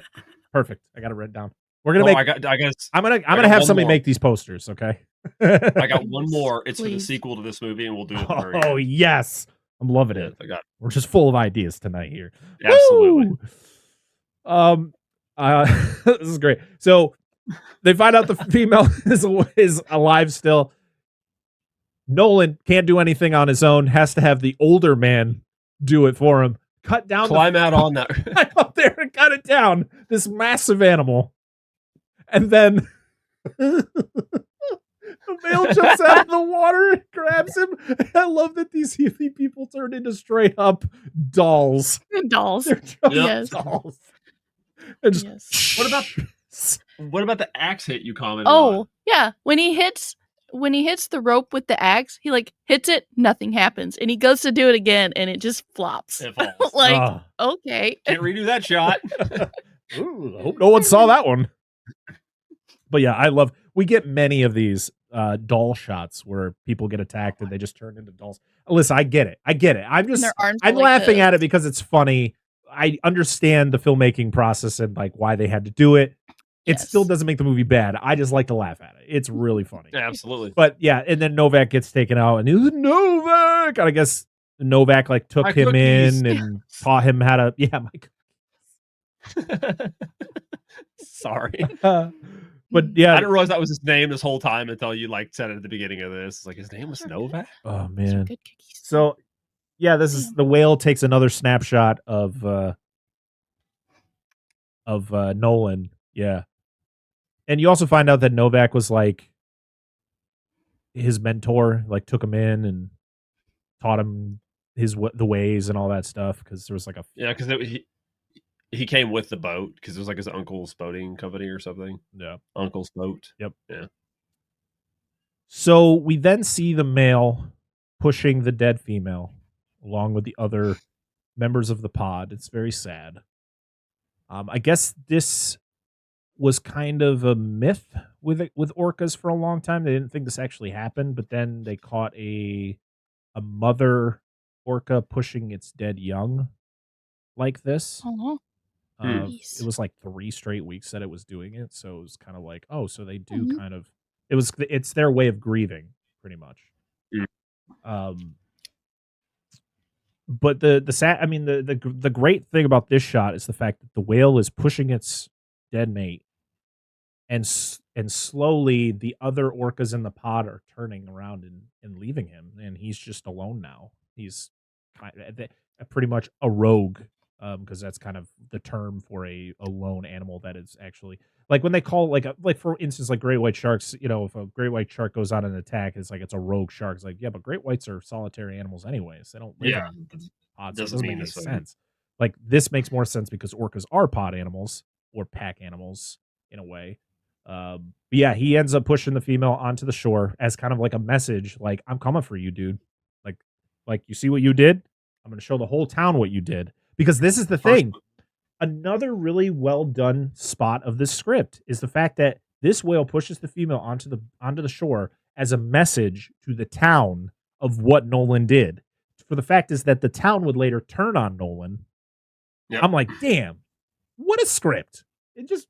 perfect. I got it written down. We're gonna Oh, make. I guess I'm gonna got have one somebody more. make these posters. Okay. I got one more. It's for the Please. sequel to this movie, and we'll do it. At the very Oh end. yes, I'm loving Yeah, it. I got We're just full of ideas tonight here. absolutely. Woo! This is great. So they find out the female is alive still. Nolan can't do anything on his own. Has to have the older man do it for him. Cut down. Climb out on that. Climb up there and cut it down. This massive animal, and then the male jumps out of the water and grabs him. I love that these Healy people turned into straight up dolls. Dolls. They're just Yes. dolls. And just, Yes. What about the axe hit you commented on? Oh, yeah. When he hits the rope with the axe, he like hits it, nothing happens. And he goes to do it again and it just flops. It falls. Like, okay. Can't redo that shot. Ooh, I hope no one saw that one. But yeah, we get many of these doll shots where people get attacked and they just turn into dolls. Listen, I get it. I'm And just their arms I'm are like laughing this. at it because it's funny. I understand the filmmaking process and like why they had to do it. It Yes. still doesn't make the movie bad. I just like to laugh at it. It's really funny. Absolutely. But yeah, and then Novak gets taken out, and he's Novak. And I guess Novak like took My him cookies. in and taught him how to. Yeah, Sorry. but I yeah. didn't realize that was his name this whole time until you like said it at the beginning of this. It's like his name was Novak. Oh Those are man. good cookies. So yeah, this is the whale takes another snapshot of Nolan. Yeah, and you also find out that Novak was like his mentor, like took him in and taught him the ways and all that stuff because there was like a Yeah, because he came with the boat because it was like his uncle's boating company or something. yeah. Uncle's boat. Yep. Yeah. So we then see the male pushing the dead female along with the other members of the pod. It's very sad. I guess this was kind of a myth with orcas for a long time. They didn't think this actually happened, but then they caught a mother orca pushing its dead young like this. Oh, Nice. It was like 3 straight weeks that it was doing it, so it was kind of like, oh, so they do Mhm. kind of. It's their way of grieving, pretty much. Mm. But the great thing about this shot is the fact that the whale is pushing its dead mate, and slowly the other orcas in the pod are turning around and leaving him, and he's just alone now. He's pretty much a rogue because that's kind of the term for a lone animal that is actually like when they call like for instance like great white sharks. You know, if a great white shark goes on an attack, it's like it's a rogue shark. It's like yeah, but great whites are solitary animals anyways. They don't live Yeah, in pods. So it doesn't doesn't mean make the any same. sense. Like this makes more sense because orcas are pod animals or pack animals in a way. But yeah, he ends up pushing the female onto the shore as kind of like a message, like I'm coming for you, dude. Like you see what you did? I'm going to show the whole town what you did. Because this is the thing. Another really well done spot of this script is the fact that this whale pushes the female onto the shore as a message to the town of what Nolan did. For the fact is that the town would later turn on Nolan. Yep. I'm like, damn, what a script. I just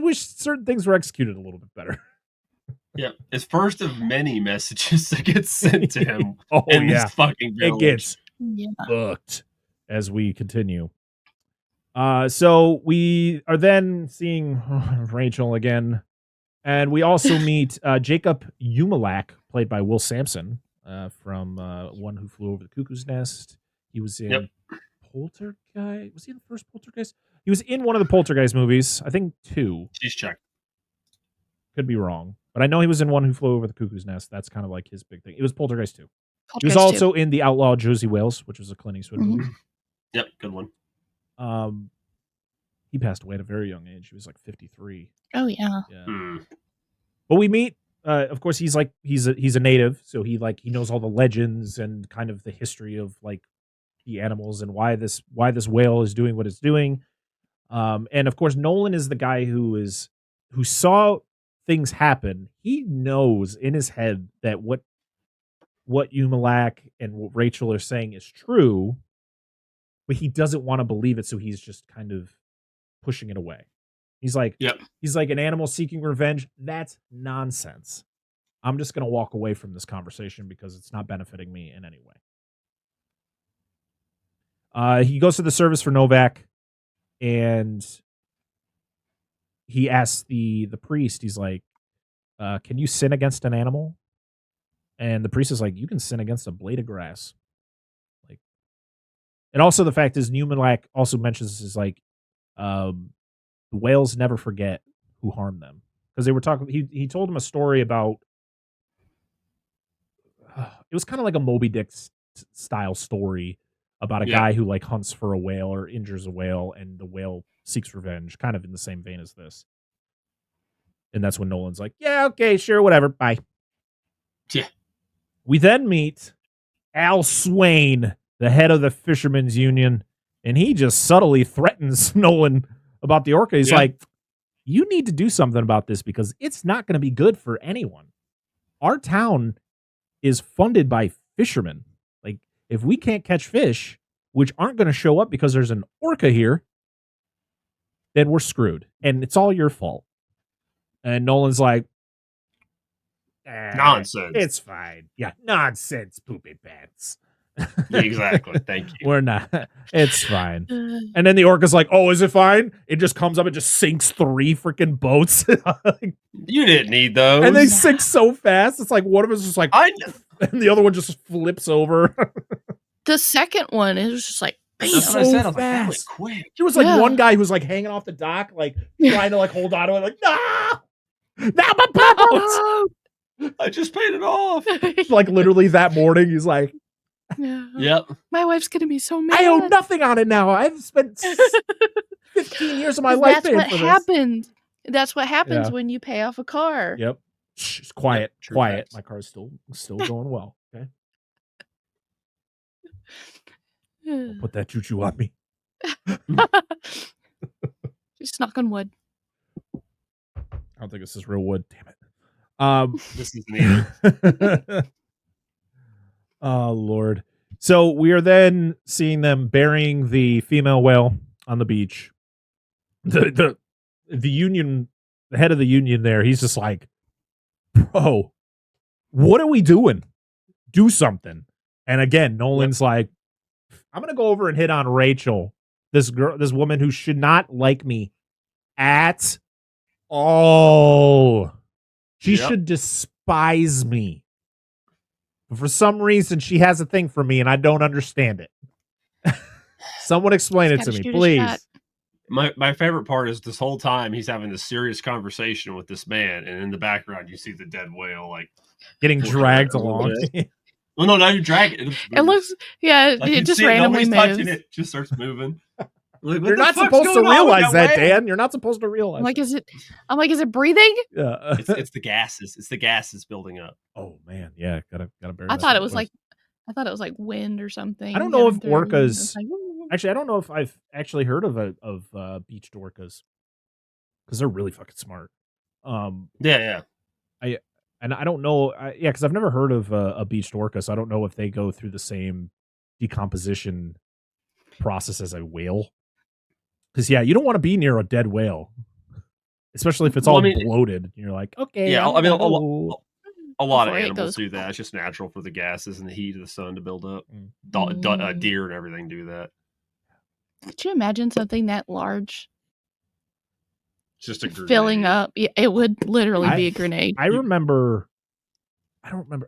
wish certain things were executed a little bit better. Yeah, it's first of many messages that get sent to him. Oh in yeah, this fucking village. it gets booked as we continue. So we are then seeing Rachel again, and we also meet Jacob Umalak, played by Will Sampson, from One Who Flew Over the Cuckoo's Nest. He was in Poltergeist. Was he in the first Poltergeist? He was in one of the Poltergeist movies. I think 2. She's checked. Could be wrong, but I know he was in One Who Flew Over the Cuckoo's Nest. That's kind of like his big thing. It was Poltergeist 2. He was also in The Outlaw Josie Wales, which was a Clint Eastwood movie. Yep, good one. He passed away at a very young age. He was like 53. Oh yeah. But we meet. Of course, he's a native, so he knows all the legends and kind of the history of like the animals and why this whale is doing what it's doing. And of course, Nolan is the guy who saw things happen. He knows in his head that what Umalak and what Rachel are saying is true, but he doesn't want to believe it, so he's just kind of pushing it away. He's like, he's like an animal seeking revenge. That's nonsense. I'm just going to walk away from this conversation because it's not benefiting me in any way. He goes to the service for Novak, and he asks the priest, he's like, can you sin against an animal? And the priest is like, you can sin against a blade of grass. Like, and also the fact is, Umalak also mentions is like, the whales never forget who harmed them, because they were talking. He told him a story about. It was kind of like a Moby Dick style story about a guy who like hunts for a whale or injures a whale, and the whale seeks revenge, kind of in the same vein as this. And that's when Nolan's like, yeah, okay, sure, whatever, bye. Yeah. We then meet Al Swain, the head of the Fishermen's Union, and he just subtly threatens Nolan about the orca. He's like, you need to do something about this because it's not going to be good for anyone. Our town is funded by fishermen. Like, if we can't catch fish, which aren't going to show up because there's an orca here, then we're screwed. And it's all your fault. And Nolan's like, nonsense. It's fine. Yeah, nonsense, poopy pants. Exactly. Thank you. We're not. It's fine. And then the orca's like, oh, is it fine? It just comes up and just sinks 3 freaking boats. You didn't need those. And they sink so fast. It's like one of us just like, and the other one just flips over. The second one, it was just like, that's what I said. I was like, that was quick. There was like one guy who's like hanging off the dock, like trying to like hold on to it, like, nah, not my boat. I just paid it off. Like literally that morning, he's like, yep. My wife's gonna be so mad. I owe nothing on it now. I've spent 15 years of my life paying for this. That's what happened. That's what happens when you pay off a car. Yep. Shh, quiet, True quiet. facts. My car's still going well. Okay. Don't put that choo-choo on me. Just knock on wood. I don't think this is real wood. Damn it. This isn't either. Oh Lord. So we are then seeing them burying the female whale on the beach. The union, the head of the union there, he's just like, bro, what are we doing? Do something. And again, Nolan's like, I'm gonna go over and hit on Rachel, this woman who should not like me at all. She should despise me. But for some reason, she has a thing for me, and I don't understand it. Someone explain it Just to gotta me, shoot a shot. please. My favorite part is this whole time he's having this serious conversation with this man, and in the background you see the dead whale like Getting pushing dragged it a little along. bit. Well, no, now you drag it. It looks, yeah, like you it just see randomly nobody's moves. touching it, just starts moving. Like, what You're the not fuck's supposed to going on with realize that, whale? Dan. You're not supposed to realize. I'm like, is it breathing? Yeah. It's the gases. It's the gases building up. Oh man, yeah, gotta bury. I that thought it someplace. was like wind or something. I don't know if coming through. orcas. I was like, "Ooh." Actually, I don't know if I've actually heard of beached orcas because they're really fucking smart. Yeah. And I don't know, because I've never heard of a beached orca, so I don't know if they go through the same decomposition process as a whale. Because you don't want to be near a dead whale, especially if it's all bloated. And you're like, okay, Yeah, I'm I mean, gonna go. a lot of Before it animals goes do that. It's just natural for the gases and the heat of the sun to build up. Mm. Deer and everything do that. Could you imagine something that large It's just a grenade. filling up? Yeah, it would literally be a grenade. I don't remember.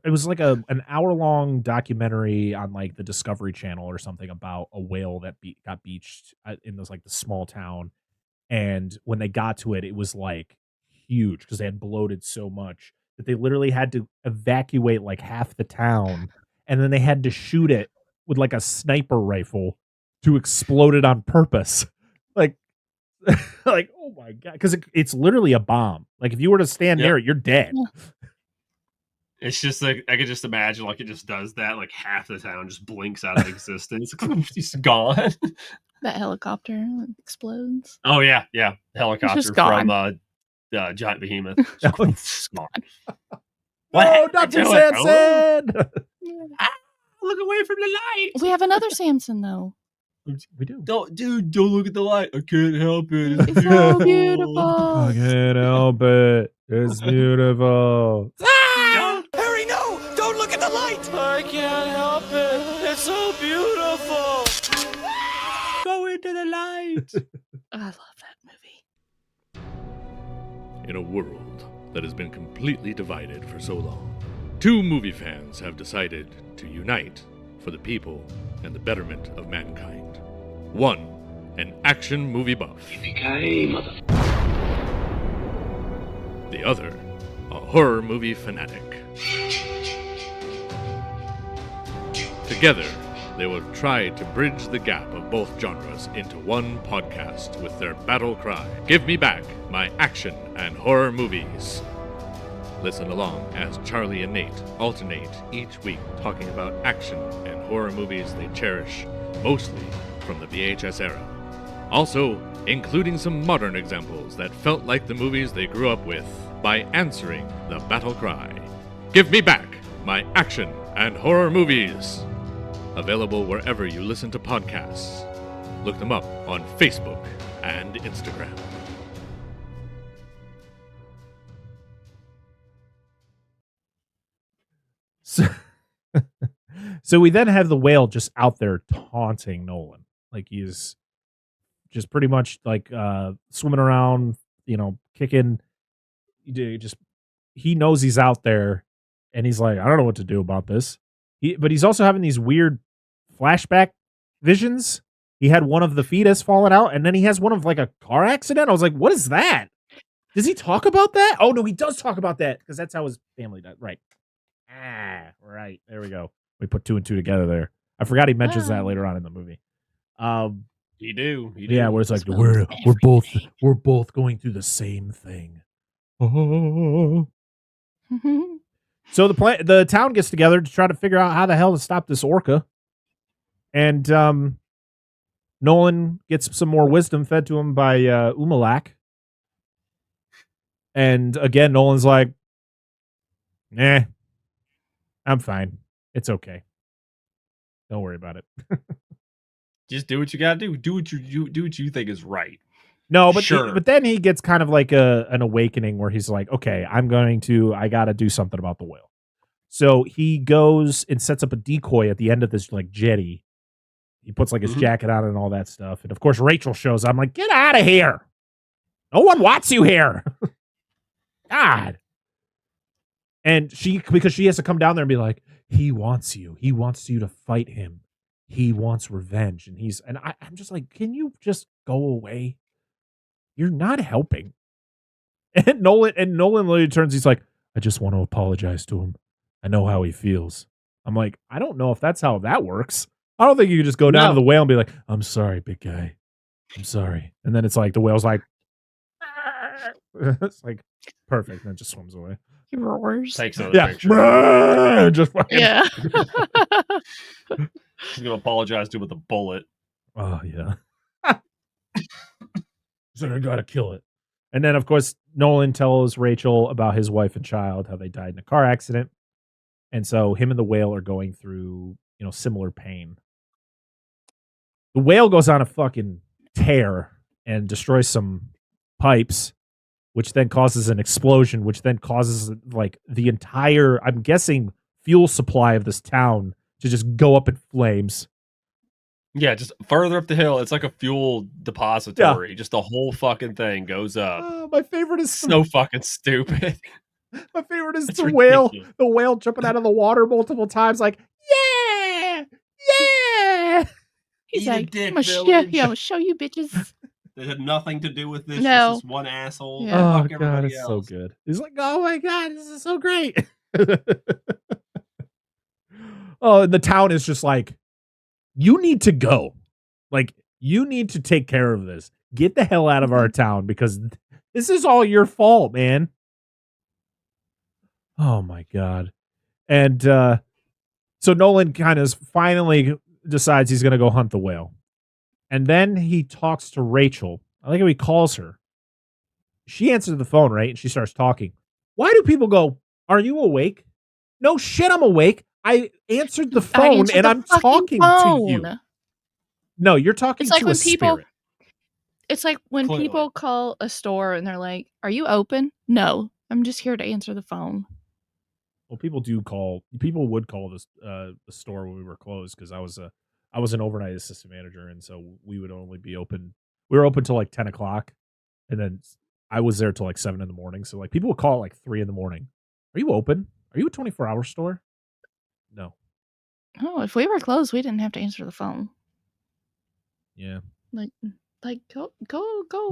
It was like an hour-long documentary on like the Discovery Channel or something about a whale that got beached in this like the small town, and when they got to it, it was like huge because they had bloated so much that they literally had to evacuate like half the town, and then they had to shoot it with like a sniper rifle to explode it on purpose, like like oh my god, because it's literally a bomb. Like if you were to stand near it, you're dead. Yeah. It's just like I could just imagine like it just does that, like half the town just blinks out of existence. It's gone. That helicopter explodes. Oh yeah. Helicopter just gone. from Giant Behemoth. It's gone. Oh, Dr. Samson! Look away from the light. We have another Samson though. We do. Don't look at the light. I can't help it. It's so beautiful. I can't help it. It's beautiful. Harry, no! Don't look at the light! I can't help it. It's so beautiful. Go into the light. I love that movie. In a world that has been completely divided for so long, two movie fans have decided to unite for the people and the betterment of mankind. One, an action movie buff. The other, a horror movie fanatic. Together, they will try to bridge the gap of both genres into one podcast with their battle cry, "Give me back my action and horror movies." Listen along as Charlie and Nate alternate each week talking about action and horror movies they cherish, mostly from the VHS era. Also, including some modern examples that felt like the movies they grew up with by answering the battle cry, "Give me back my action and horror movies." Available wherever you listen to podcasts. Look them up on Facebook and Instagram. So we then have the whale just out there taunting Nolan. Like he's just pretty much like swimming around, kicking. He knows he's out there and he's like, I don't know what to do about this. But he's also having these weird flashback visions. He had one of the fetus falling out, and then he has one of like a car accident. I was like, what is that? Does he talk about that? Oh, no, he does talk about that because that's how his family died. Right. Right. There we go. We put two and two together there. I forgot he mentions that later on in the movie. You do. Yeah, where it's like we're both going through the same thing. So the town gets together to try to figure out how the hell to stop this orca. And Nolan gets some more wisdom fed to him by Umalak. And again, Nolan's like, nah, I'm fine. It's okay. Don't worry about it. Just do what you gotta do. Do what you think is right. No, but sure. But then he gets kind of like an awakening where he's like, okay, I got to do something about the whale. So he goes and sets up a decoy at the end of this like jetty. He puts like his jacket on and all that stuff. And of course, Rachel shows up. I'm like, get out of here. No one wants you here. God. And because she has to come down there and be like, he wants you. He wants you to fight him. he wants revenge, and I'm just like, can you just go away? You're not helping. And Nolan literally turns, he's like, I just want to apologize to him. I know how he feels. I'm like, I don't know if that's how that works. I don't think you can just go down to the whale and be like, I'm sorry, big guy. I'm sorry. And then it's like the whale's like, it's like perfect, and it just swims away. He roars. Takes another picture. Just fucking Yeah. He's gonna apologize to him with a bullet. Oh yeah. So I gotta kill it. And then of course Nolan tells Rachel about his wife and child, how they died in a car accident. And so him and the whale are going through, similar pain. The whale goes on a fucking tear and destroys some pipes, which then causes an explosion, which then causes like the entire, I'm guessing, fuel supply of this town to just go up in flames. Yeah, just further up the hill, it's like a fuel depository. Yeah. Just the whole fucking thing goes up. My favorite is so fucking stupid. My favorite is the whale. The whale jumping out of the water multiple times, like, yeah, yeah. He's like, dick, I'm gonna show you bitches. That had nothing to do with this. No. Just this one asshole. Yeah. Fuck everybody it's else. So good. He's like, oh my god, this is so great. Oh, the town is just like, you need to go. Like, you need to take care of this. Get the hell out of our town because this is all your fault, man. Oh my god. And so Nolan kind of finally decides he's going to go hunt the whale. And then he talks to Rachel. I like how he calls her. She answers the phone, right? And she starts talking. Why do people go, are you awake? No shit, I'm awake. I answered the phone and I'm talking to you. No, you're talking to a spirit. It's like when people call a store and they're like, are you open? No, I'm just here to answer the phone. Well, people would call this the store when we were closed because I was an overnight assistant manager, and so we would only be open. We were open till like 10 o'clock, and then I was there till like 7 in the morning. So like people would call at like 3 in the morning. Are you open? Are you a 24-hour store? No. Oh, if we were closed, we didn't have to answer the phone. Yeah. Like go.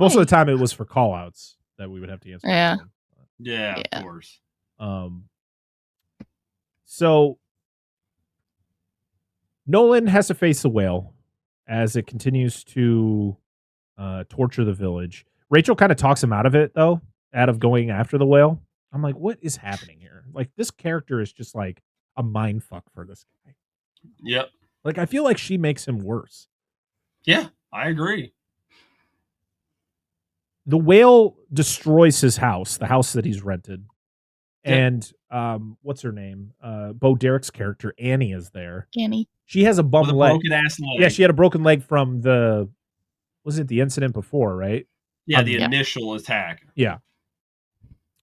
Most of the time, it was for call outs that we would have to answer. Yeah. The phone. Yeah, of course. So Nolan has to face the whale as it continues to torture the village. Rachel kind of talks him out of it, though, out of going after the whale. I'm like, what is happening here? Like, this character is just like a mind fuck for this guy. Yep. Like, I feel like she makes him worse. Yeah, I agree. The whale destroys his house, the house that he's rented. And what's her name? Bo Derek's character, Annie, is there. Annie. She has a bum leg. Broken ass leg. Yeah, she had a broken leg from the incident before, right? Yeah, the initial attack. Yeah.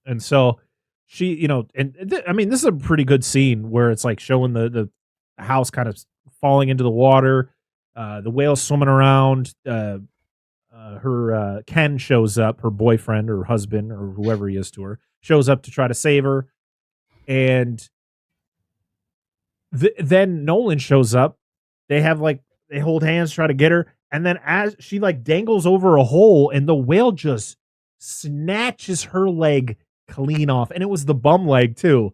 And so she, I mean, this is a pretty good scene where it's like showing the house kind of falling into the water, the whale swimming around, her Ken shows up, her boyfriend or husband or whoever he is to her, shows up to try to save her. And then Nolan shows up. They hold hands, try to get her. And then as she like dangles over a hole and the whale just snatches her leg clean off. And it was the bum leg too.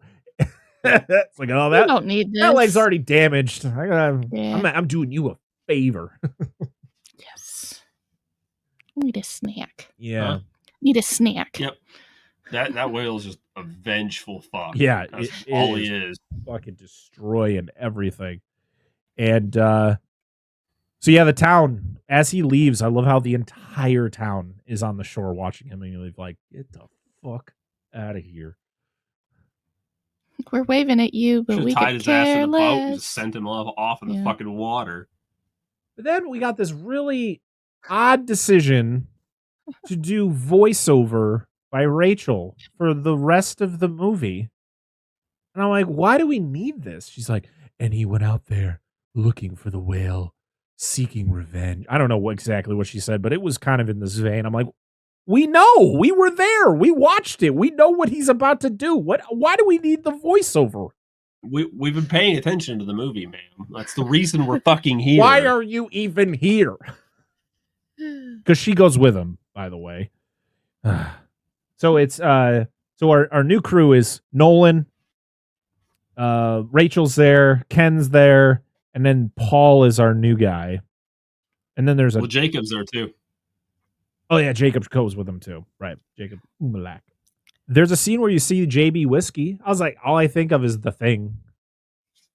It's like, oh, I don't need this. That leg's already damaged. I'm doing you a favor. Yes. Need a snack. Yeah. Huh? Need a snack. Yep. That whale is just a vengeful fuck. Yeah. That's all he is. Fucking destroying everything. And so yeah, the town, as he leaves, I love how the entire town is on the shore watching him, and you're like, get the fuck out of here. We're waving at you, but we tied could his ass care to the boat and less. just sent him off in the fucking water. But then we got this really odd decision to do voiceover by Rachel for the rest of the movie. And I'm like, why do we need this? She's like, and he went out there looking for the whale, seeking revenge. I don't know exactly what she said, but it was kind of in this vein. I'm like, we know. We were there. We watched it. We know what he's about to do. Why do we need the voiceover? we've been paying attention to the movie, ma'am. That's the reason we're fucking here. Why are you even here? Because she goes with him, by the way. So it's so our new crew is Nolan, Rachel's there, Ken's there, and then Paul is our new guy. And then there's Jacob's there too. Oh yeah, Jacob goes with him too. Right, Jacob Umalak. There's a scene where you see JB whiskey. I was like, all I think of is The Thing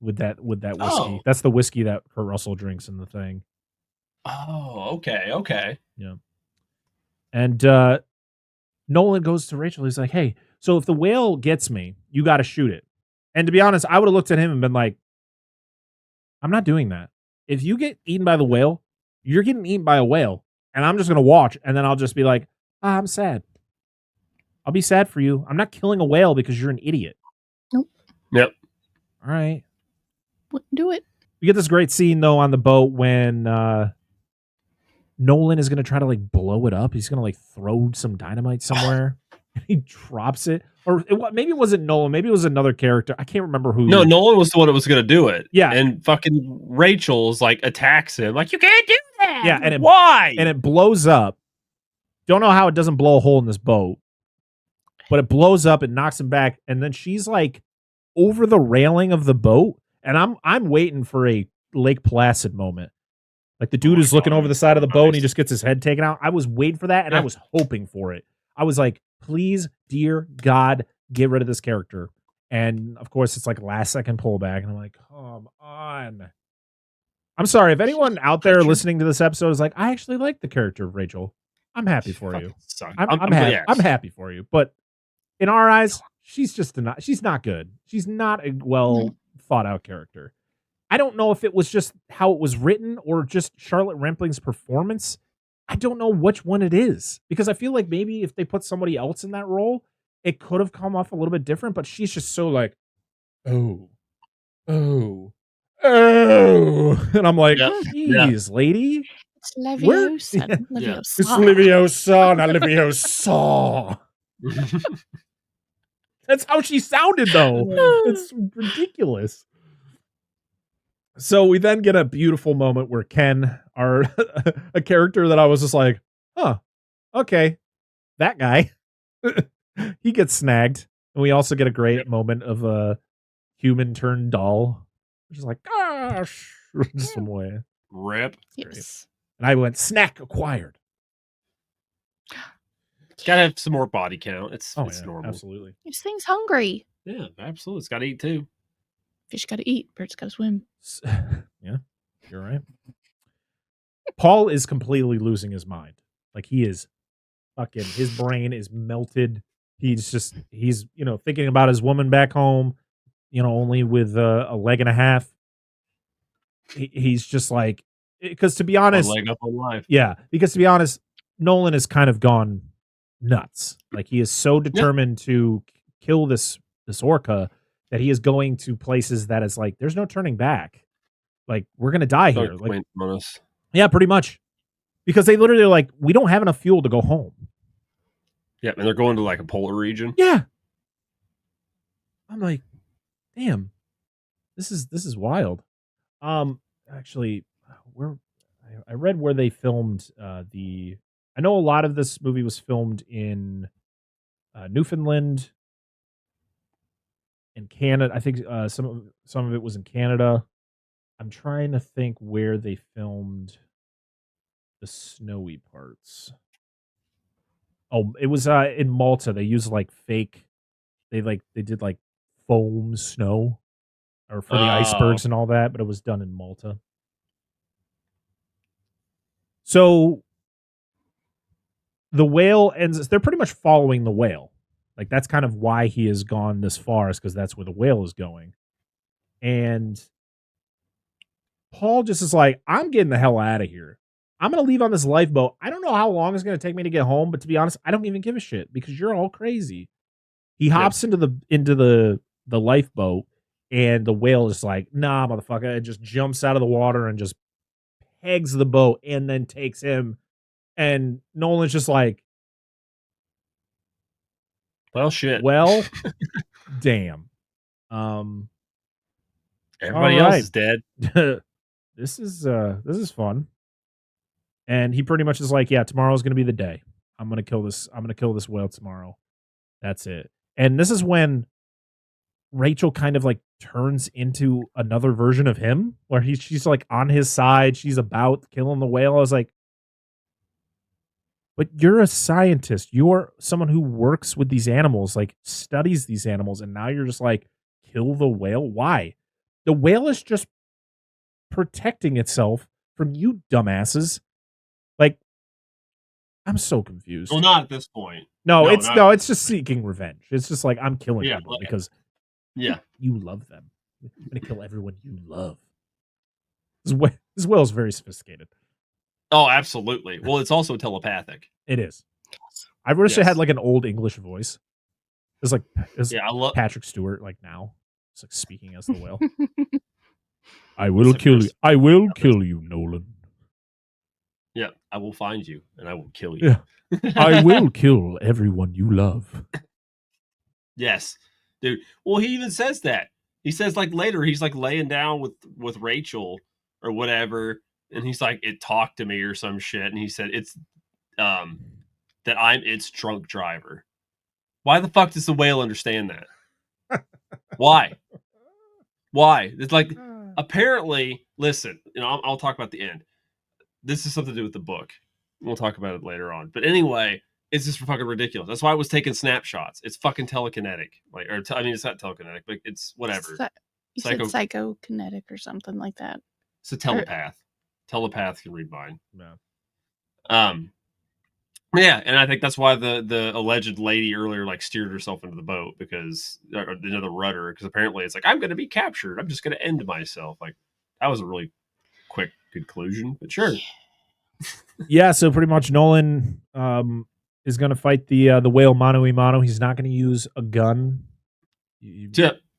with that whiskey. Oh. That's the whiskey that Kurt Russell drinks in The Thing. Oh, okay. Yeah. And Nolan goes to Rachel. He's like, hey, so if the whale gets me, you got to shoot it. And to be honest, I would have looked at him and been like, I'm not doing that. If you get eaten by the whale, you're getting eaten by a whale. And I'm just going to watch. And then I'll just be like, I'm sad. I'll be sad for you. I'm not killing a whale because you're an idiot. Nope. Yep. All right. Wouldn't do it. We get this great scene, though, on the boat when Nolan is going to try to, like, blow it up. He's going to, like, throw some dynamite somewhere. He drops it. Or maybe it wasn't Nolan. Maybe it was another character. I can't remember who. No, Nolan was the one that was going to do it. Yeah. And fucking Rachel's, like, attacks him. Like, you can't do that. Yeah. And why? And it blows up. Don't know how it doesn't blow a hole in this boat. But it blows up and knocks him back. And then she's, like, over the railing of the boat. And I'm waiting for a Lake Placid moment. Like the dude is looking over the side of the boat and he just gets his head taken out. I was waiting for that and I was hoping for it. I was like, please, dear God, get rid of this character. And of course, it's like last second pullback. And I'm like, come on. I'm sorry. If anyone out there listening to this episode is like, I actually like the character of Rachel, I'm happy for you. I'm happy for you. But in our eyes, she's not good. She's not a well thought out character. I don't know if it was just how it was written or just Charlotte Rampling's performance. I don't know which one it is because I feel like maybe if they put somebody else in that role, it could have come off a little bit different, but she's just so like, oh. And I'm like, geez, lady. It's Leviosa. Yeah. It's Leviosa, not Leviosa. That's how she sounded, though. It's ridiculous. So we then get a beautiful moment where Ken, a character that I was just like, huh, okay, that guy, he gets snagged. And we also get a great moment of a human turned doll, which is like, gosh, just some way. Rip. Yes. And I went, snack acquired. It's got to have some more body count. It's normal. Absolutely. This thing's hungry. Yeah, absolutely. It's got to eat too. Fish got to eat. Birds got to swim. Yeah, you're right. Paul is completely losing his mind. Like he is fucking, his brain is melted. He's thinking about his woman back home, only with a leg and a half. He's just like, because to be honest, leg up on life. Yeah, because to be honest, Nolan has kind of gone nuts. Like he is so determined to kill this orca that he is going to places that is like, there's no turning back. Like we're gonna die here. Like, yeah, pretty much. Because they literally are like, we don't have enough fuel to go home. Yeah, and they're going to like a polar region. Yeah. I'm like, damn, this is wild. Actually, I read where they filmed I know a lot of this movie was filmed in Newfoundland and Canada. I think some of it was in Canada. I'm trying to think where they filmed the snowy parts. Oh, it was in Malta. They used like fake. They did like foam snow or for the icebergs and all that, but it was done in Malta. So the whale ends. They're pretty much following the whale. Like that's kind of why he has gone this far, is because that's where the whale is going. And Paul just is like, I'm getting the hell out of here. I'm going to leave on this lifeboat. I don't know how long it's going to take me to get home, but to be honest, I don't even give a shit because you're all crazy. He hops into the lifeboat, and the whale is like, nah, motherfucker. It just jumps out of the water and just pegs the boat and then takes him. And Nolan's just like, well, shit. Well, damn. Everybody All else right. is dead. This is fun. And he pretty much is like, yeah, tomorrow's gonna be the day. I'm gonna kill this whale tomorrow. That's it. And this is when Rachel kind of like turns into another version of him, where she's like on his side. She's about killing the whale. I was like, but you're a scientist. You're someone who works with these animals, like studies these animals, and now you're just like, kill the whale. Why? The whale is just protecting itself from you dumbasses. Like, I'm so confused. Well, not at this point. No, not at it's just seeking revenge. It's just like, I'm killing people because you love them. I'm gonna kill everyone you love. This whale is very sophisticated. Oh, absolutely. Well, it's also telepathic. It is. I wish it had like an old English voice. It's like I love Patrick Stewart, like now. It's like speaking as the whale. I will kill you. I will kill you, Nolan. Yeah, I will find you and I will kill you. Yeah. I will kill everyone you love. Yes, dude. Well, he even says that. He says like later he's like laying down with Rachel or whatever, and he's like, "It talked to me" or some shit, and he said it's that I'm its drunk driver. Why the fuck does the whale understand that? Why? It's like apparently. Listen, I'll talk about the end. This is something to do with the book. We'll talk about it later on. But anyway, it's just fucking ridiculous. That's why it was taking snapshots. It's fucking telekinetic. Like, it's not telekinetic, but it's whatever. You said psychokinetic or something like that. It's a telepath. Telepath can read mind. Yeah. Yeah, and I think that's why the alleged lady earlier like steered herself into the boat because the rudder, because apparently it's like, I'm going to be captured. I'm just going to end myself. Like, that was a really quick conclusion, but sure. Yeah, so pretty much Nolan is going to fight the whale mano a mano. He's not going to use a gun.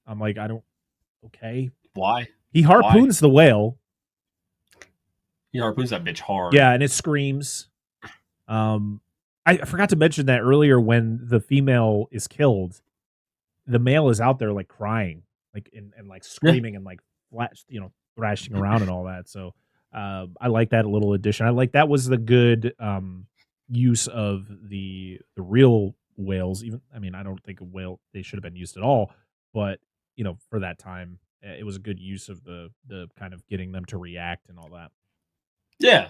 I'm like, okay. Why? He harpoons the whale. He harpoons that bitch hard. Yeah, and it screams. I forgot to mention that earlier when the female is killed, the male is out there like crying, like and like screaming and like thrashing around and all that. So I like that little addition. I like that was the good use of the real whales. Even I don't think they should have been used at all, but for that time it was a good use of the kind of getting them to react and all that. Yeah.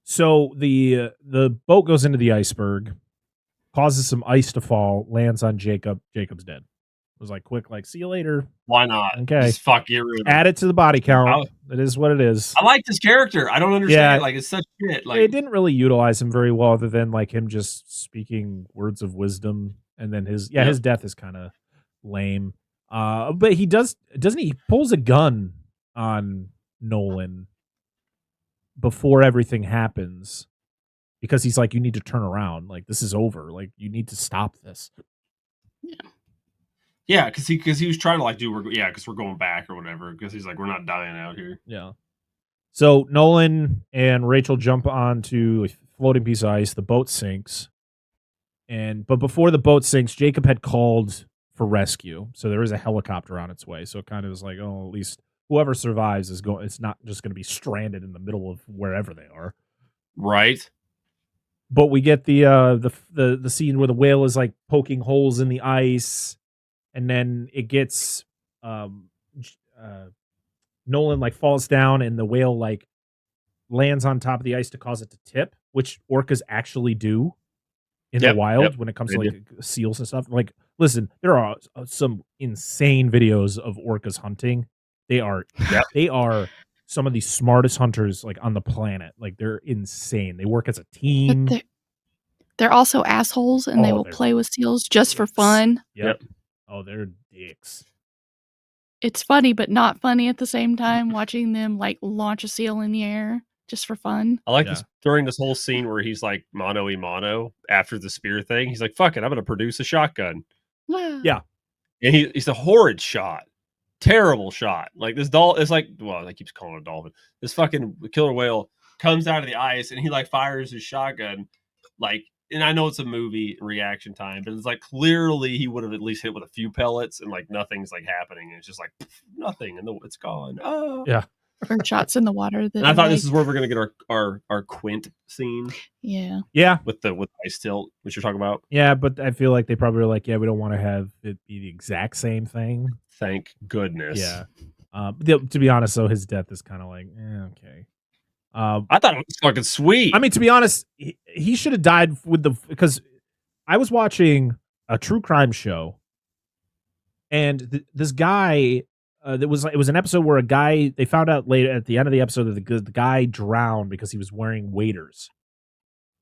So the boat goes into the iceberg, causes some ice to fall, lands on Jacob. Jacob's dead. It was like quick, like, see you later. Why not? Okay. Just fuck you. Add it to the body count. It is what it is. I like this character. I don't understand. Like, it's such shit. Like, they didn't really utilize him very well, other than like him just speaking words of wisdom, and then his death is kind of lame. But he doesn't he pulls a gun on Nolan before everything happens, because he's like, you need to turn around. Like, this is over. Like, you need to stop this. Yeah, because he was trying to like because we're going back or whatever. Because he's like, we're not dying out here. Yeah. So Nolan and Rachel jump onto a floating piece of ice. The boat sinks, but before the boat sinks, Jacob had called for rescue. So there is a helicopter on its way. So it kind of is like, oh, at least whoever survives is going. It's not just going to be stranded in the middle of wherever they are. Right. But we get the scene where the whale is like poking holes in the ice, and then it gets Nolan like falls down, and the whale like lands on top of the ice to cause it to tip, which orcas actually do in the wild when it comes to like seals and stuff. Like, listen, there are some insane videos of orcas hunting. They are some of the smartest hunters like on the planet. Like, they're insane. They work as a team. But they're also assholes, and they will play with seals just for fun. Yep. Oh, they're dicks. It's funny, but not funny at the same time, watching them like launch a seal in the air just for fun. I like this during this whole scene where he's like mano a mano after the spear thing. He's like, fuck it, I'm going to produce a shotgun. Yeah. And he's a horrid shot. Terrible shot. Like, this it's like, well, I keeps calling it a dolphin. This fucking killer whale comes out of the ice and he like fires his shotgun like and I know it's a movie reaction time, but it's like clearly he would have at least hit with a few pellets, and like nothing's like happening. It's just like nothing, and it's gone. Oh, Yeah. Or shots in the water. That and I thought this like- is where we're gonna get our Quint scene Yeah. Yeah. with ice tilt, which you're talking about. Yeah, but I feel like they probably were like, yeah, we don't want to have it be the exact same thing. Thank goodness. Yeah. To be honest, though, his death is kind of like, okay. I thought it was fucking sweet. I mean, to be honest, he should have died because I was watching a true crime show, and this guy, it was an episode where they found out later at the end of the episode that the guy drowned because he was wearing waders.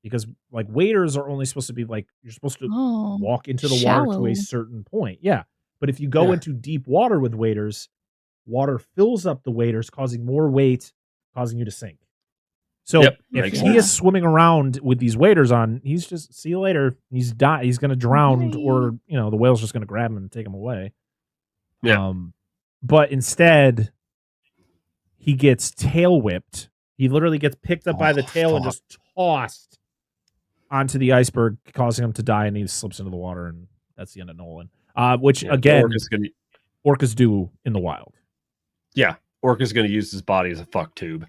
Because like waders are only supposed to be like you're supposed to walk into the water to shallow. a certain point. Yeah, but if you go into deep water with waders, water fills up the waders, causing more weight, causing you to sink. So if he is swimming around with these waders on, he's just see you later. He's going to drown, or the whale's just going to grab him and take him away. Yeah. But instead, he gets tail whipped. He literally gets picked up by the tail and just tossed onto the iceberg, causing him to die, and he slips into the water, and that's the end of Nolan. Which again, orcas do in the wild. Yeah, Orca's going to use his body as a fuck tube.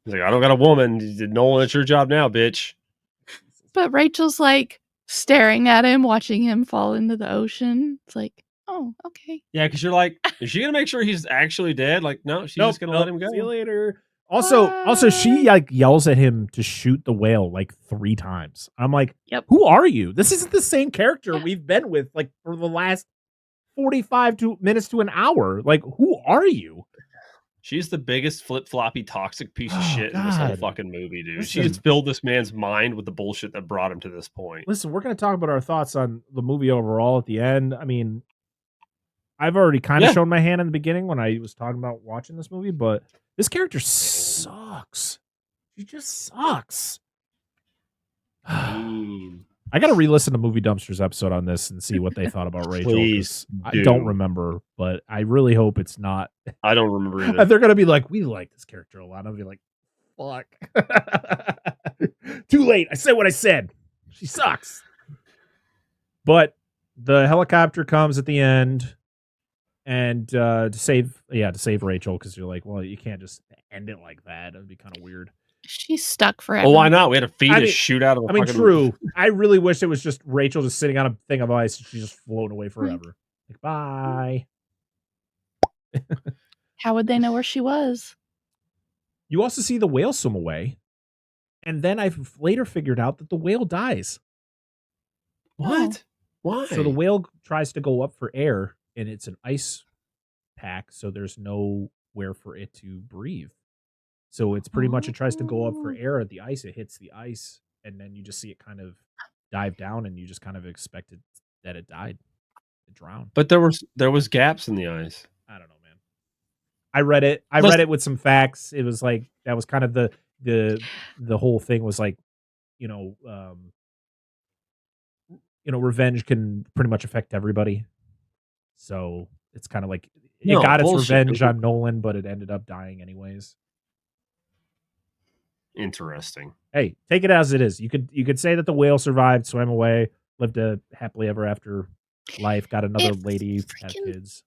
He's like, I don't got a woman. Nolan, it's your job now, bitch. But Rachel's like staring at him, watching him fall into the ocean. It's like, oh, okay. Yeah, because you're like, is she gonna make sure he's actually dead? Like, no, she's just gonna let him go. See you later. Also, she like yells at him to shoot the whale like 3 times. I'm like, who are you? This isn't the same character we've been with like for the last 45 minutes to an hour. Like, who are you? She's the biggest flip-floppy toxic piece of shit in this whole fucking movie, dude. She Listen. just filled this man's mind with the bullshit that brought him to this point. Listen, we're going to talk about our thoughts on the movie overall at the end. I mean, I've already kind of shown my hand in the beginning when I was talking about watching this movie, but this character sucks. She just sucks. I got to re-listen to Movie Dumpsters episode on this and see what they thought about Rachel. Please, I don't remember, but I really hope it's not. I don't remember either. They're going to be like, we like this character a lot. I'll be like, fuck. Too late. I said what I said. She sucks. But the helicopter comes at the end and to save Rachel, because you're like, well, you can't just end it like that. It would be kind of weird. She's stuck forever. Oh, why not? We had a fetus shoot out of a fucking... true. I really wish it was just Rachel just sitting on a thing of ice and she's just floating away forever. Like, bye. How would they know where she was? You also see the whale swim away. And then I've later figured out that the whale dies. What? Why? So the whale tries to go up for air, and it's an ice pack, so there's nowhere for it to breathe. So it's pretty much it tries to go up for air at the ice. It hits the ice, and then you just see it kind of dive down, and you just kind of expected that it died. It drowned. But there was gaps in the ice. I don't know, man. I read it. I read it with some facts. It was like that was kind of the whole thing was like, revenge can pretty much affect everybody. So it's kind of like it got its revenge on Nolan, but it ended up dying anyways. Interesting. Hey, take it as it is. You could say that the whale survived, swam away, lived a happily ever after life, got another lady, had kids.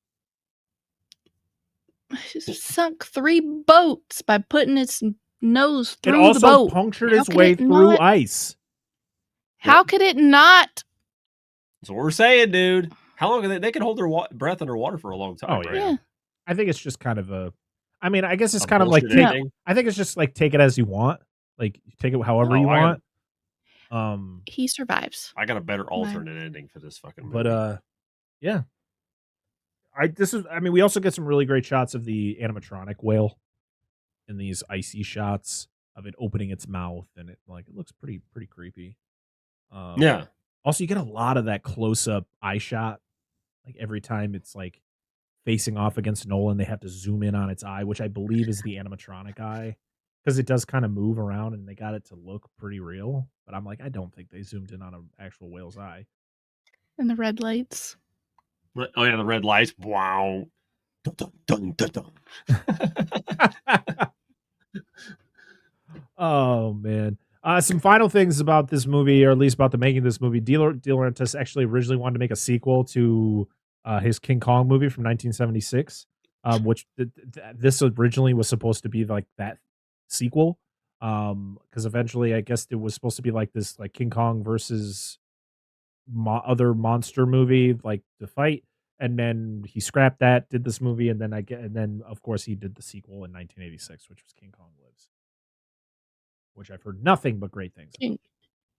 Sunk 3 boats by putting its nose through it also the boat. punctured its way through ice. How could it not? That's what we're saying, dude. How long can they can hold their breath underwater for a long time? Oh, yeah. I think it's just kind of I mean, I guess it's kind of like I think it's just like take it as you want. Like take it however you want. He survives. I got a better alternate ending for this fucking movie. But yeah. We also get some really great shots of the animatronic whale in these icy shots of it opening its mouth, and it looks pretty creepy. Yeah. Also, you get a lot of that close up eye shot. Like every time it's like facing off against Nolan, they have to zoom in on its eye, which I believe is the animatronic eye, because it does kind of move around, and they got it to look pretty real. But I'm like, I don't think they zoomed in on an actual whale's eye. And the red lights. Oh yeah, the red lights. Wow. Dun, dun, dun, dun. Oh man. Some final things about this movie, or at least about the making of this movie. De Laurentiis actually originally wanted to make a sequel to his King Kong movie from 1976, which this originally was supposed to be like that sequel. Because eventually, I guess it was supposed to be like this, like King Kong versus other monster movie, like the fight. And then he scrapped that, did this movie, and then of course he did the sequel in 1986, which was King Kong Lives, which I've heard nothing but great things about.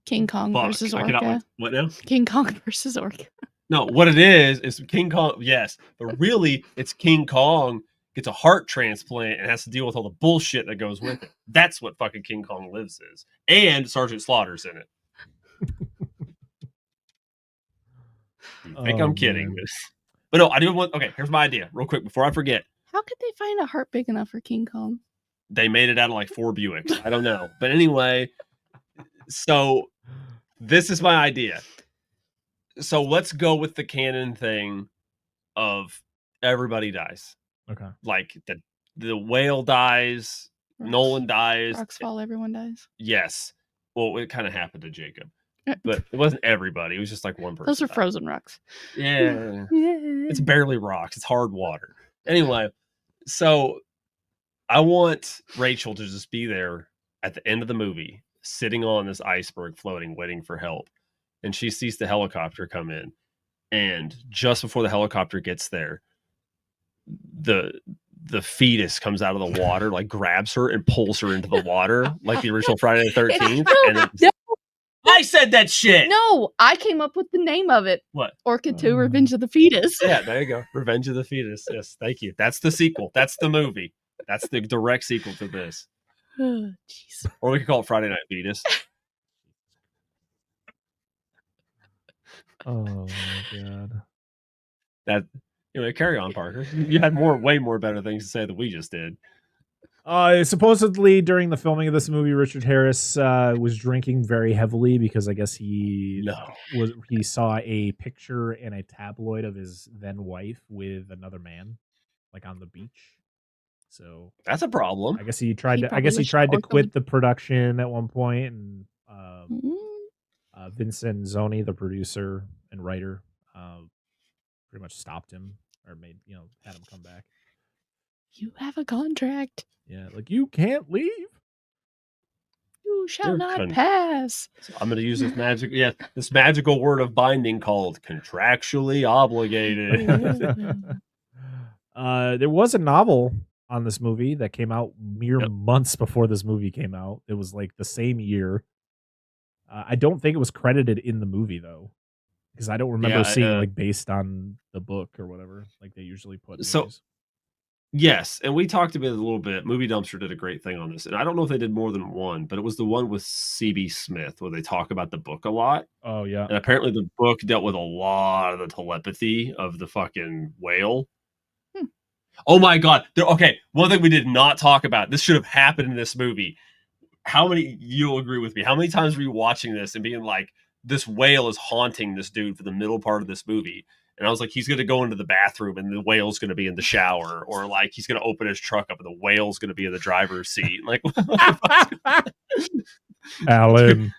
King Kong versus Orca. What now? King Kong versus Orca. No, what it is King Kong. Yes, but really, it's King Kong gets a heart transplant and has to deal with all the bullshit that goes with it. That's what fucking King Kong Lives is, and Sergeant Slaughter's in it. You think I'm kidding? But no, I do want. Okay, here's my idea, real quick, before I forget. How could they find a heart big enough for King Kong? They made it out of like 4 Buicks. I don't know, but anyway. So this is my idea. So let's go with the canon thing of everybody dies. Okay. Like the whale dies, Nolan dies. Rocks fall, everyone dies. Yes. Well, it kind of happened to Jacob. But it wasn't everybody. It was just like one person. Those are frozen rocks. Yeah. It's barely rocks. It's hard water. Anyway, so I want Rachel to just be there at the end of the movie, sitting on this iceberg floating, waiting for help. And she sees the helicopter come in. And just before the helicopter gets there, the fetus comes out of the water, like grabs her and pulls her into the water, like the original Friday the 13th. I said that shit. No, I came up with the name of it. What? Orca 2, Revenge of the Fetus. Yeah, there you go. Revenge of the Fetus. Yes, thank you. That's the sequel. That's the movie. That's the direct sequel to this. Oh, jeez. Or we could call it Friday Night Fetus. Oh my god. That anyway, carry on, Parker. You had way more better things to say than we just did. Supposedly during the filming of this movie, Richard Harris was drinking very heavily because I guess he saw a picture in a tabloid of his then wife with another man, like on the beach. So that's a problem. I guess he tried to quit the production at one point, and Vincent Zoni, the producer and writer, pretty much stopped him or had him come back. You have a contract. Yeah, like you can't leave. You shall not pass. So I'm going to use this magical word of binding called contractually obligated. There was a novel on this movie that came out mere months before this movie came out. It was like the same year. I don't think it was credited in the movie though, because I don't remember seeing like based on the book or whatever, like they usually put. So. Yes, and we talked about it a little bit. Movie Dumpster did a great thing on this. And I don't know if they did more than one, but it was the one with C.B. Smith where they talk about the book a lot. Oh, yeah. And apparently the book dealt with a lot of the telepathy of the fucking whale. Oh, my God. Okay, one thing we did not talk about. This should have happened in this movie. You'll agree with me. How many times were you watching this and being like, this whale is haunting this dude for the middle part of this movie? And I was like, he's going to go into the bathroom and the whale's going to be in the shower. Or like, he's going to open his truck up and the whale's going to be in the driver's seat. Like, Alan.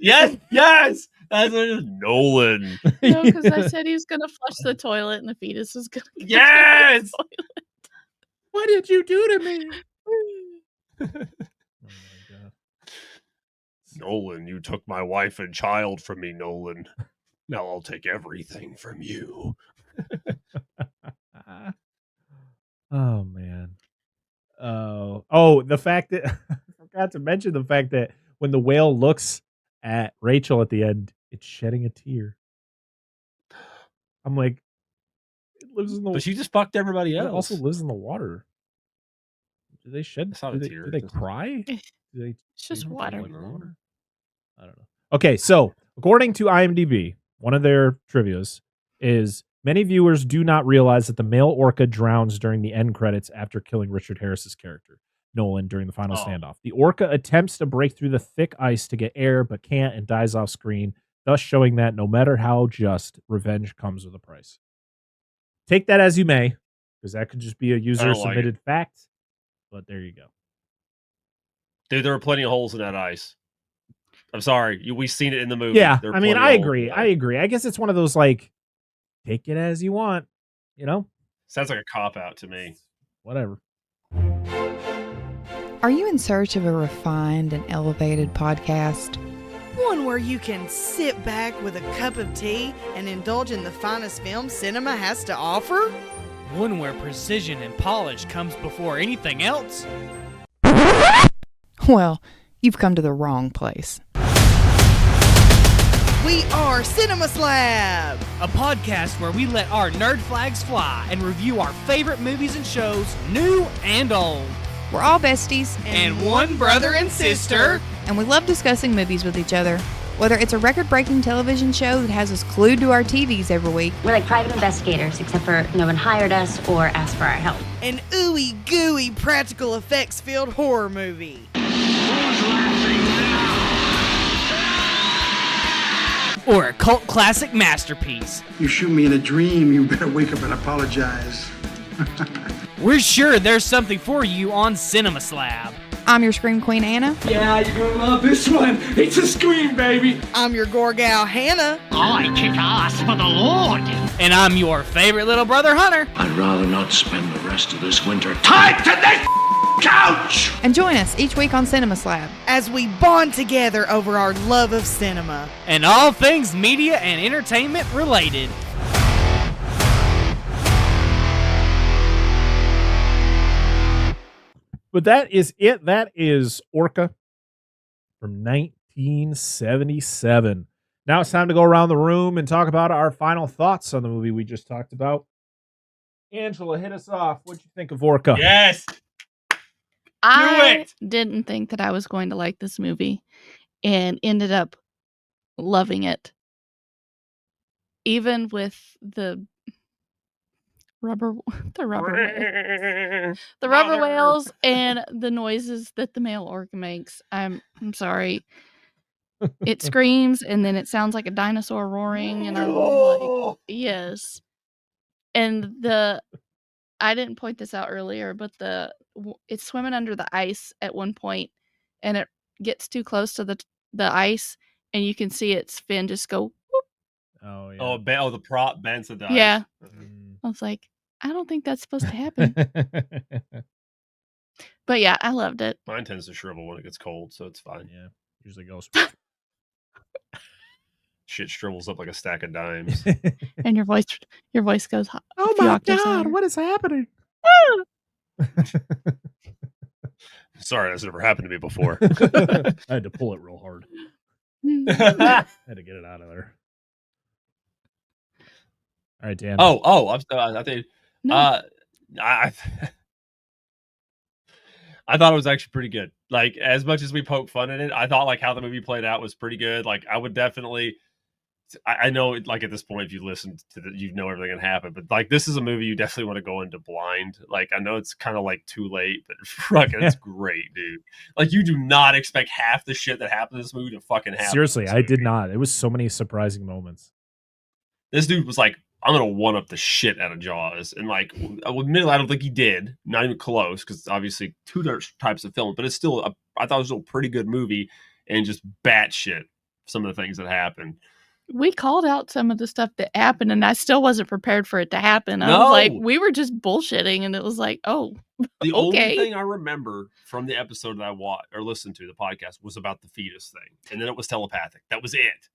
Yes. That's Nolan. No, because I said he was going to flush the toilet and the fetus was going to Yes. the toilet. What did you do to me? Oh, my God. Nolan, you took my wife and child from me, Nolan. Now I'll take everything from you. Oh, man. Oh, the fact that I forgot to mention the fact that when the whale looks at Rachel at the end, it's shedding a tear. I'm like, it lives in the. But she just fucked everybody else. It also lives in the water. Do they shed? Do they cry? It's just water. Like water. I don't know. Okay, so according to IMDb, one of their trivias is many viewers do not realize that the male orca drowns during the end credits after killing Richard Harris's character, Nolan, during the final standoff. The orca attempts to break through the thick ice to get air, but can't and dies off screen, thus showing that no matter how just, revenge comes with a price. Take that as you may, because that could just be a user-submitted fact, but there you go. Dude, there are plenty of holes in that ice. I'm sorry, we've seen it in the movie. Yeah, They're I mean, plenty I old, agree. like- I agree. I guess it's one of those like, take it as you want, Sounds like a cop out to me. Whatever. Are you in search of a refined and elevated podcast? One where you can sit back with a cup of tea and indulge in the finest film cinema has to offer? One where precision and polish comes before anything else? Well, you've come to the wrong place. We are Cinema Slab, a podcast where we let our nerd flags fly and review our favorite movies and shows, new and old. We're all besties And one brother and sister. and we love discussing movies with each other. Whether it's a record-breaking television show that has us glued to our TVs every week, We're like private investigators, except for no one hired us or asked for our help. an ooey gooey practical effects filled horror movie. Or a cult classic masterpiece. You shoot me in a dream, you better wake up and apologize. We're sure there's something for you on Cinema Slab. I'm your Scream Queen, Anna. Yeah, you're gonna love this one. It's a scream, baby. I'm your Gorgal, Hannah. I kick ass for the Lord. And I'm your favorite little brother, Hunter. I'd rather not spend the rest of this winter tied to this couch! And join us each week on Cinema Slab. As we bond together over our love of cinema. And all things media and entertainment related. But that is it. That is Orca from 1977. Now it's time to go around the room and talk about our final thoughts on the movie we just talked about. Angela, hit us off. What'd you think of Orca? Yes. I didn't think that I was going to like this movie and ended up loving it. Even with the rubber whales and the noises that the male orca makes. I'm sorry. It screams and then it sounds like a dinosaur roaring and I'm like, yes. And I didn't point this out earlier, but it's swimming under the ice at one point and it gets too close to the ice and you can see its fin just go whoop. Oh yeah. Oh, the prop bends the dice. Yeah. I was like, I don't think that's supposed to happen. But yeah, I loved it. Mine tends to shrivel when it gets cold, so it's fine. Yeah. Usually goes. Shit shrivels up like a stack of dimes. And your voice goes hot. Oh my God, what is happening? Sorry, that's never happened to me before. I had to pull it real hard. I had to get it out of there. All right, Dan. I think No. I thought it was actually pretty good. Like, as much as we poke fun at it, I thought like how the movie played out was pretty good. Like, I would definitely. I know, like at this point, if you listen to you know everything can happen. But like, this is a movie you definitely want to go into blind. Like, I know it's kind of like too late, but fucking, it's great, dude. Like, you do not expect half the shit that happened in this movie to fucking happen. Seriously, I did not. It was so many surprising moments. This dude was like, I'm gonna one up the shit out of Jaws, and like, admittedly, I don't think he did, not even close, because obviously two different types of film, but it's still, I thought it was a pretty good movie, and just batshit some of the things that happened. We called out some of the stuff that happened, and I still wasn't prepared for it to happen. I was like, we were just bullshitting, and it was like, oh, the okay. only thing I remember from the episode that I watched or listened to, the podcast, was about the fetus thing, and then it was telepathic. That was it.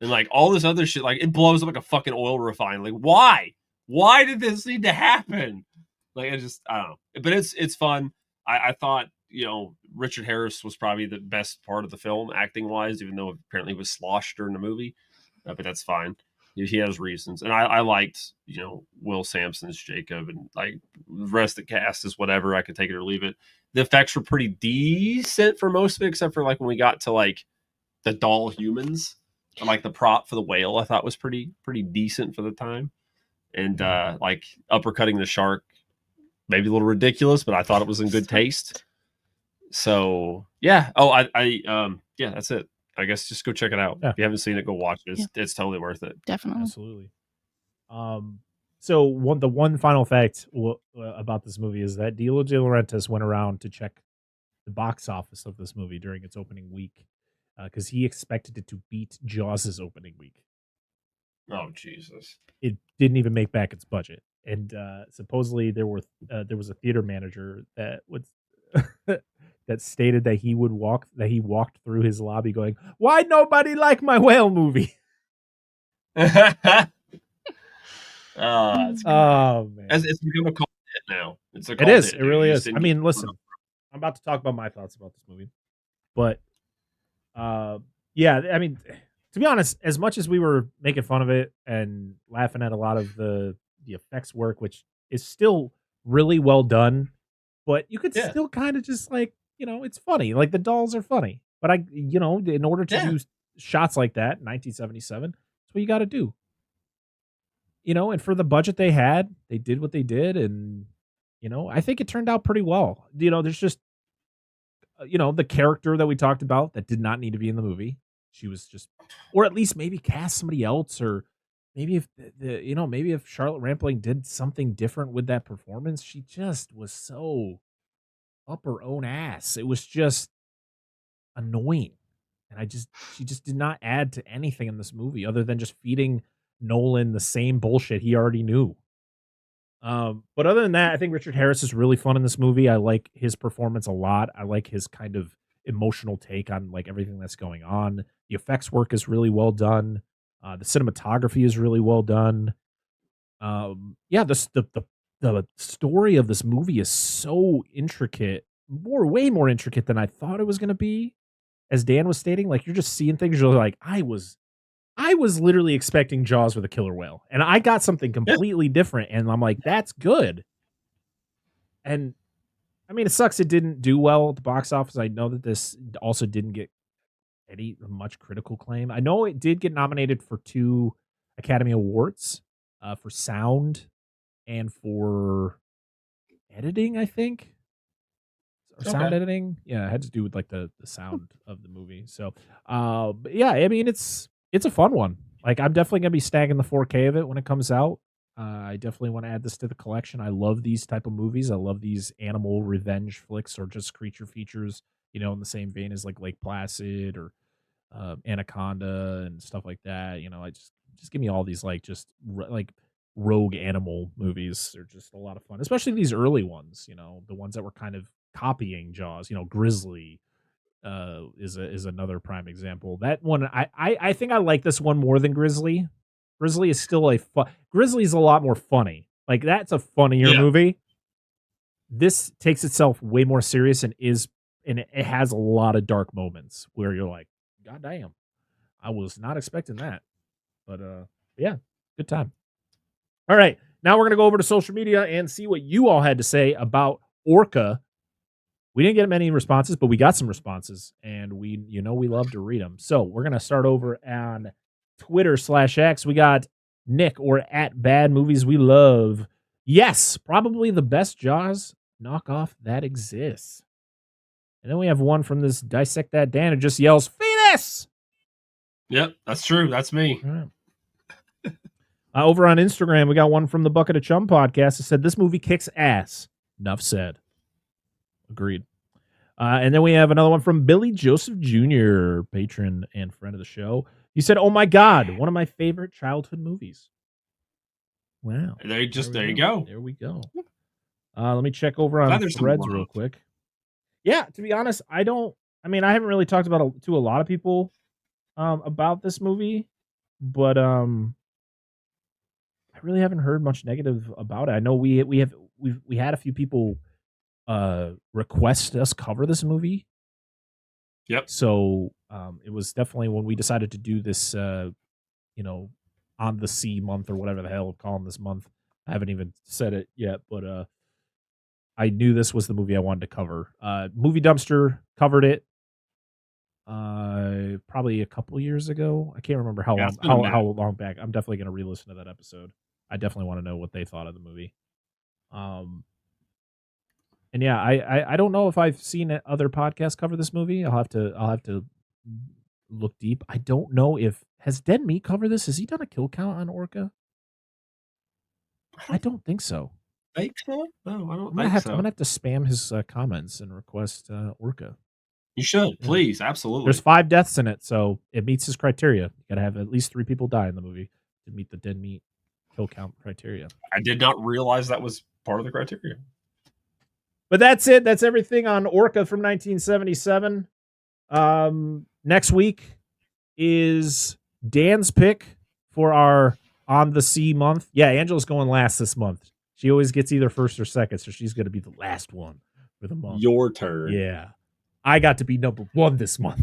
And like all this other shit, like it blows up like a fucking oil refinery. Like, why? Why did this need to happen? Like, I don't know. But it's fun. I thought, Richard Harris was probably the best part of the film, acting wise, even though apparently he was sloshed during the movie. But that's fine. He has reasons. And I liked, Will Sampson's Jacob, and like the rest of the cast is whatever. I could take it or leave it. The effects were pretty decent for most of it, except for like when we got to like the doll humans. Like the prop for the whale, I thought was pretty decent for the time, and like uppercutting the shark, maybe a little ridiculous, but I thought it was in good taste. So yeah. Oh, yeah, that's it. I guess just go check it out. Yeah. If you haven't seen it, go watch it. It's totally worth it. Definitely. Absolutely. So the one final fact about this movie is that Dino De Laurentiis went around to check the box office of this movie during its opening week. because he expected it to beat Jaws' opening week. Oh Jesus! It didn't even make back its budget, and supposedly there was a theater manager that would that stated that he walked through his lobby going, "Why nobody like my whale movie?" It's Oh man, it's become a cult hit now. It's a it cult is. hit, It dude. really You is. just I didn't mean, get- listen, I'm about to talk about my thoughts about this movie, but yeah, I mean, to be honest, as much as we were making fun of it and laughing at a lot of the effects work, which is still really well done, but you could Yeah. still kind of just like, it's funny. Like the dolls are funny, but in order to do shots like that, 1977, that's what you got to do. And for the budget they had, they did what they did, and I think it turned out pretty well. There's just the character that we talked about that did not need to be in the movie. She was just, or at least maybe cast somebody else, or maybe if maybe if Charlotte Rampling did something different with that performance. She just was so up her own ass. It was just annoying, and she just did not add to anything in this movie other than just feeding Nolan the same bullshit he already knew. But other than that, I think Richard Harris is really fun in this movie. I like his performance a lot. I like his kind of emotional take on like everything that's going on. The effects work is really well done. The cinematography is really well done. Yeah, the story of this movie is so intricate, way more intricate than I thought it was going to be. As Dan was stating, like you're just seeing things. You're like, I was literally expecting Jaws with a killer whale, and I got something completely different, and I'm like, that's good. And I mean, it sucks it didn't do well at the box office. I know that this also didn't get much critical acclaim. I know it did get nominated for 2 Academy Awards, for sound and for editing, I think. Or sound editing. Yeah, it had to do with like the sound of the movie. So, but yeah, I mean, it's a fun one. Like, I'm definitely gonna be snagging the 4K of it when it comes out. I definitely want to add this to the collection. I love these type of movies. I love these animal revenge flicks or just creature features. In the same vein as like Lake Placid or Anaconda and stuff like that. I just give me all these like just like rogue animal movies. They're just a lot of fun, especially these early ones. The ones that were kind of copying Jaws. Grizzly is another prime example. That one, I think I like this one more than Grizzly. Grizzly is still Grizzly's a lot more funny. Like that's a funnier movie. This takes itself way more serious and it has a lot of dark moments where you're like, God damn, I was not expecting that. But yeah, good time. All right, now we're gonna go over to social media and see what you all had to say about Orca. We didn't get many responses, but we got some responses, and we love to read them. So we're gonna start over on Twitter/X. We got Nick or at Bad Movies We Love. Yes, probably the best Jaws knockoff that exists. And then we have one from this Dissect That Dan who just yells, "Fetus!" Yep, that's true. That's me. Right. Over on Instagram, we got one from the Bucket of Chum podcast that said, "This movie kicks ass." Enough said. Agreed. And then we have another one from Billy Joseph Jr., patron and friend of the show. He said, "Oh my God, one of my favorite childhood movies." Wow. There you go. There we go. Let me check over on Threads real quick. Yeah, to be honest, I haven't really talked to a lot of people about this movie, but I really haven't heard much negative about it. I know we had a few people request us cover this movie. Yep. So it was definitely when we decided to do this on the sea month or whatever the hell we're calling this month. I haven't even said it yet, but I knew this was the movie I wanted to cover. Movie Dumpster covered it probably a couple years ago. I can't remember how long back. I'm definitely going to re-listen to that episode. I definitely want to know what they thought of the movie. And yeah, I don't know if I've seen other podcasts cover this movie. I'll have to look deep. I don't know if has Dead Meat covered this. Has he done a kill count on Orca? I don't think so. Think so? No, I don't I'm gonna have to spam his comments and request Orca. You should, please, absolutely. There's 5 deaths in it, so it meets his criteria. You got to have at least 3 people die in the movie to meet the dead meat kill count criteria. I did not realize that was part of the criteria. But that's it. That's everything on Orca from 1977. Next week is Dan's pick for our On the Sea month. Yeah, Angela's going last this month. She always gets either first or second, so she's going to be the last one for the month. Your turn. Yeah. I got to be number 1 this month.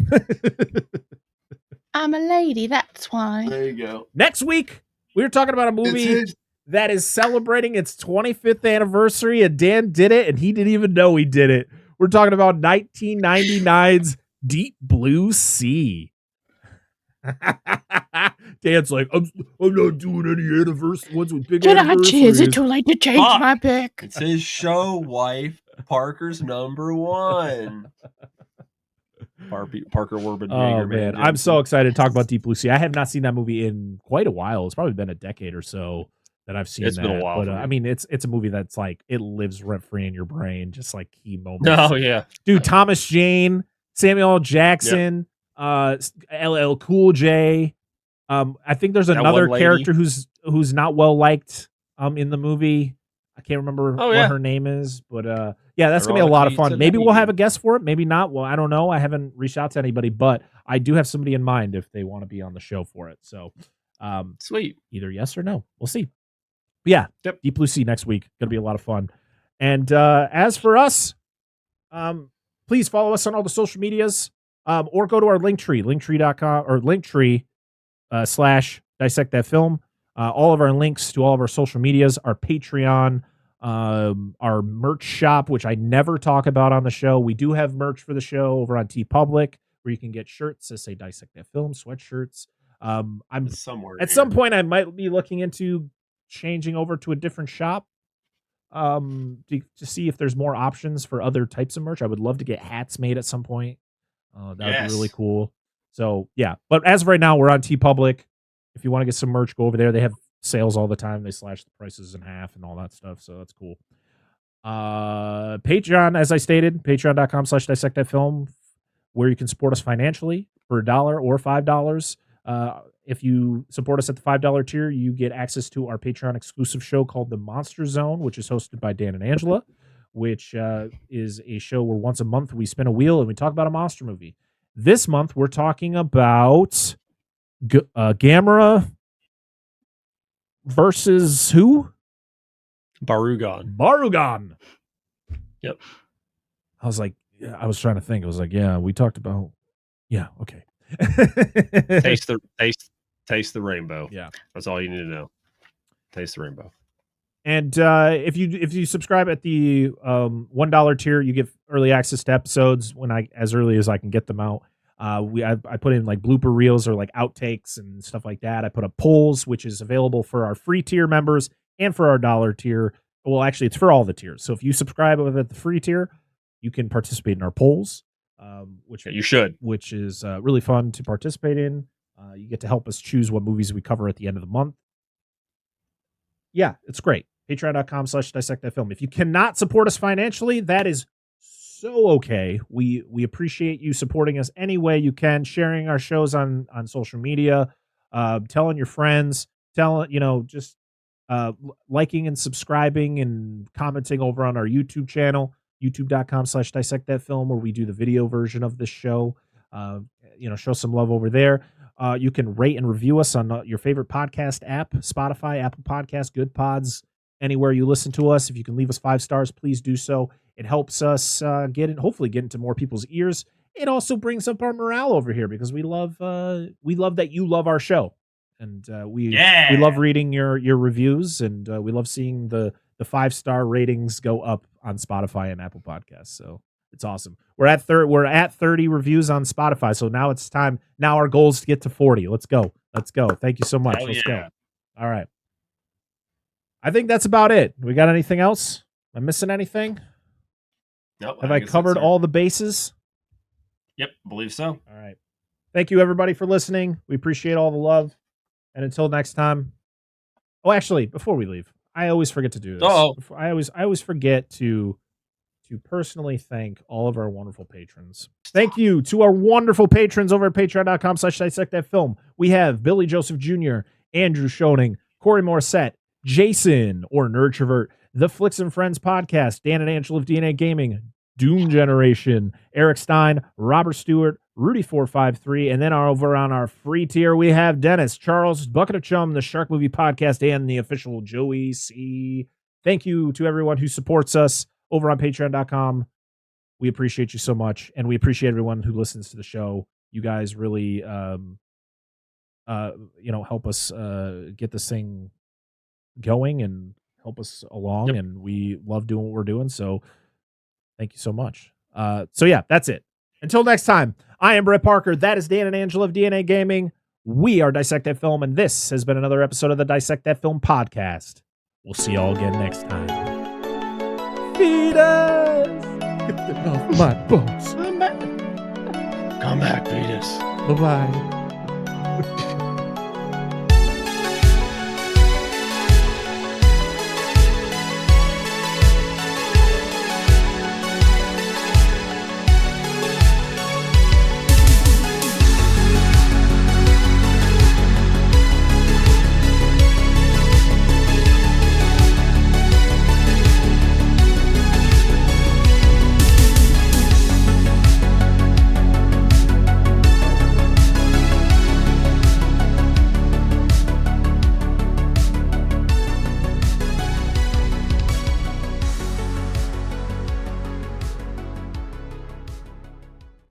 I'm a lady, that's why. There you go. Next week, we were talking about a movie that is celebrating its 25th anniversary, and Dan did it, and he didn't even know he did it. We're talking about 1999's Deep Blue Sea. Dan's like, I'm not doing any anniversary ones with big anniversaries. Is it too late to change my pick? It's his show, wife. Parker's number 1. Parker Warburton. Oh, man. I'm so excited to talk about Deep Blue Sea. I have not seen that movie in quite a while. It's probably been a decade or so that I've seen It's been a while. But I mean, it's a movie that's like, it lives rent-free in your brain, just like key moments. Oh, yeah. Dude, Thomas Jane, Samuel L. Jackson, LL Cool J. I think there's another character who's not well liked in the movie. I can't remember what her name is, but yeah, that's going to be a lot of fun. Maybe we'll have a guest for it. Maybe not. Well, I don't know. I haven't reached out to anybody, but I do have somebody in mind if they want to be on the show for it. So sweet. Either yes or no. We'll see. But yeah, Deep Blue Sea next week. Going to be a lot of fun. And as for us, please follow us on all the social medias or go to our Linktree, linktree.com or Linktree / Dissect That Film. All of our links to all of our social medias, our Patreon, our merch shop, which I never talk about on the show. We do have merch for the show over on TeePublic, where you can get shirts that say Dissect That Film, sweatshirts. I'm somewhere at some point I might be looking into changing over to a different shop to see if there's more options for other types of merch. I would love to get hats made at some point. That would be really cool. So yeah, but as of right now, we're on TeePublic. If you want to get some merch, go over there. They have sales all the time. They slash the prices in half and all that stuff. So that's cool. Patreon, as I stated, patreon.com / Dissect That Film, where you can support us financially for $1 or $5. If you support us at the $5 tier, you get access to our Patreon exclusive show called The Monster Zone, which is hosted by Dan and Angela, which is a show where once a month we spin a wheel and we talk about a monster movie. This month, we're talking about Gamera versus who? Barugan. Yep. I was like, I was trying to think. I was like, yeah, we talked about. Yeah, okay. Taste the rainbow. Yeah, that's all you need to know. Taste the rainbow. And if you subscribe at the $1 tier, you get early access to episodes as early as I can get them out. I put in like blooper reels or like outtakes and stuff like that. I put up polls, which is available for our free tier members and for our $1 tier. Well, actually, it's for all the tiers. So if you subscribe at the free tier, you can participate in our polls, which you should, which is really fun to participate in. You get to help us choose what movies we cover at the end of the month. Yeah, it's great. Patreon.com / Dissect That Film. If you cannot support us financially, that is so okay. We appreciate you supporting us any way you can, sharing our shows on social media, telling your friends, just liking and subscribing and commenting over on our YouTube channel, youtube.com / Dissect That Film, where we do the video version of this show. Show some love over there. You can rate and review us on your favorite podcast app, Spotify, Apple Podcasts, Good Pods, anywhere you listen to us. If you can leave us 5 stars, please do so. It helps us hopefully get into more people's ears. It also brings up our morale over here because we love that you love our show, and we love reading your reviews, and we love seeing the 5-star ratings go up on Spotify and Apple Podcasts. So it's awesome. We're at 30 reviews on Spotify. So now it's time. Now our goal is to get to 40. Let's go. Thank you so much. Let's go. All right. I think that's about it. We got anything else? Am I missing anything? Nope. Have I covered all the bases? Yep, believe so. All right. Thank you, everybody, for listening. We appreciate all the love. And until next time. Oh, actually, before we leave, I always forget to do this. Oh, I always forget to to personally thank all of our wonderful patrons. Thank you to our wonderful patrons over at patreon.com/dissectthatfilm. We have Billy Joseph Jr., Andrew Schoening, Corey Morissette, Jason or Nerdtrovert, The Flicks and Friends Podcast, Dan and Angela of DNA Gaming, Doom Generation, Eric Stein, Robert Stewart, Rudy453, and then over on our free tier, we have Dennis, Charles, Bucket of Chum, the Shark Movie Podcast, and the official Joey C. Thank you to everyone who supports us over on patreon.com. We appreciate you so much, and we appreciate everyone who listens to the show. You guys really, help us get this thing going and help us along, and we love doing what we're doing, so thank you so much. So yeah, that's it. Until next time, I am Brett Parker. That is Dan and Angela of DNA Gaming. We are Dissect That Film, and this has been another episode of the Dissect That Film podcast. We'll see y'all again next time. Feed us! Get off my bones. Come back, fetus. Bye-bye.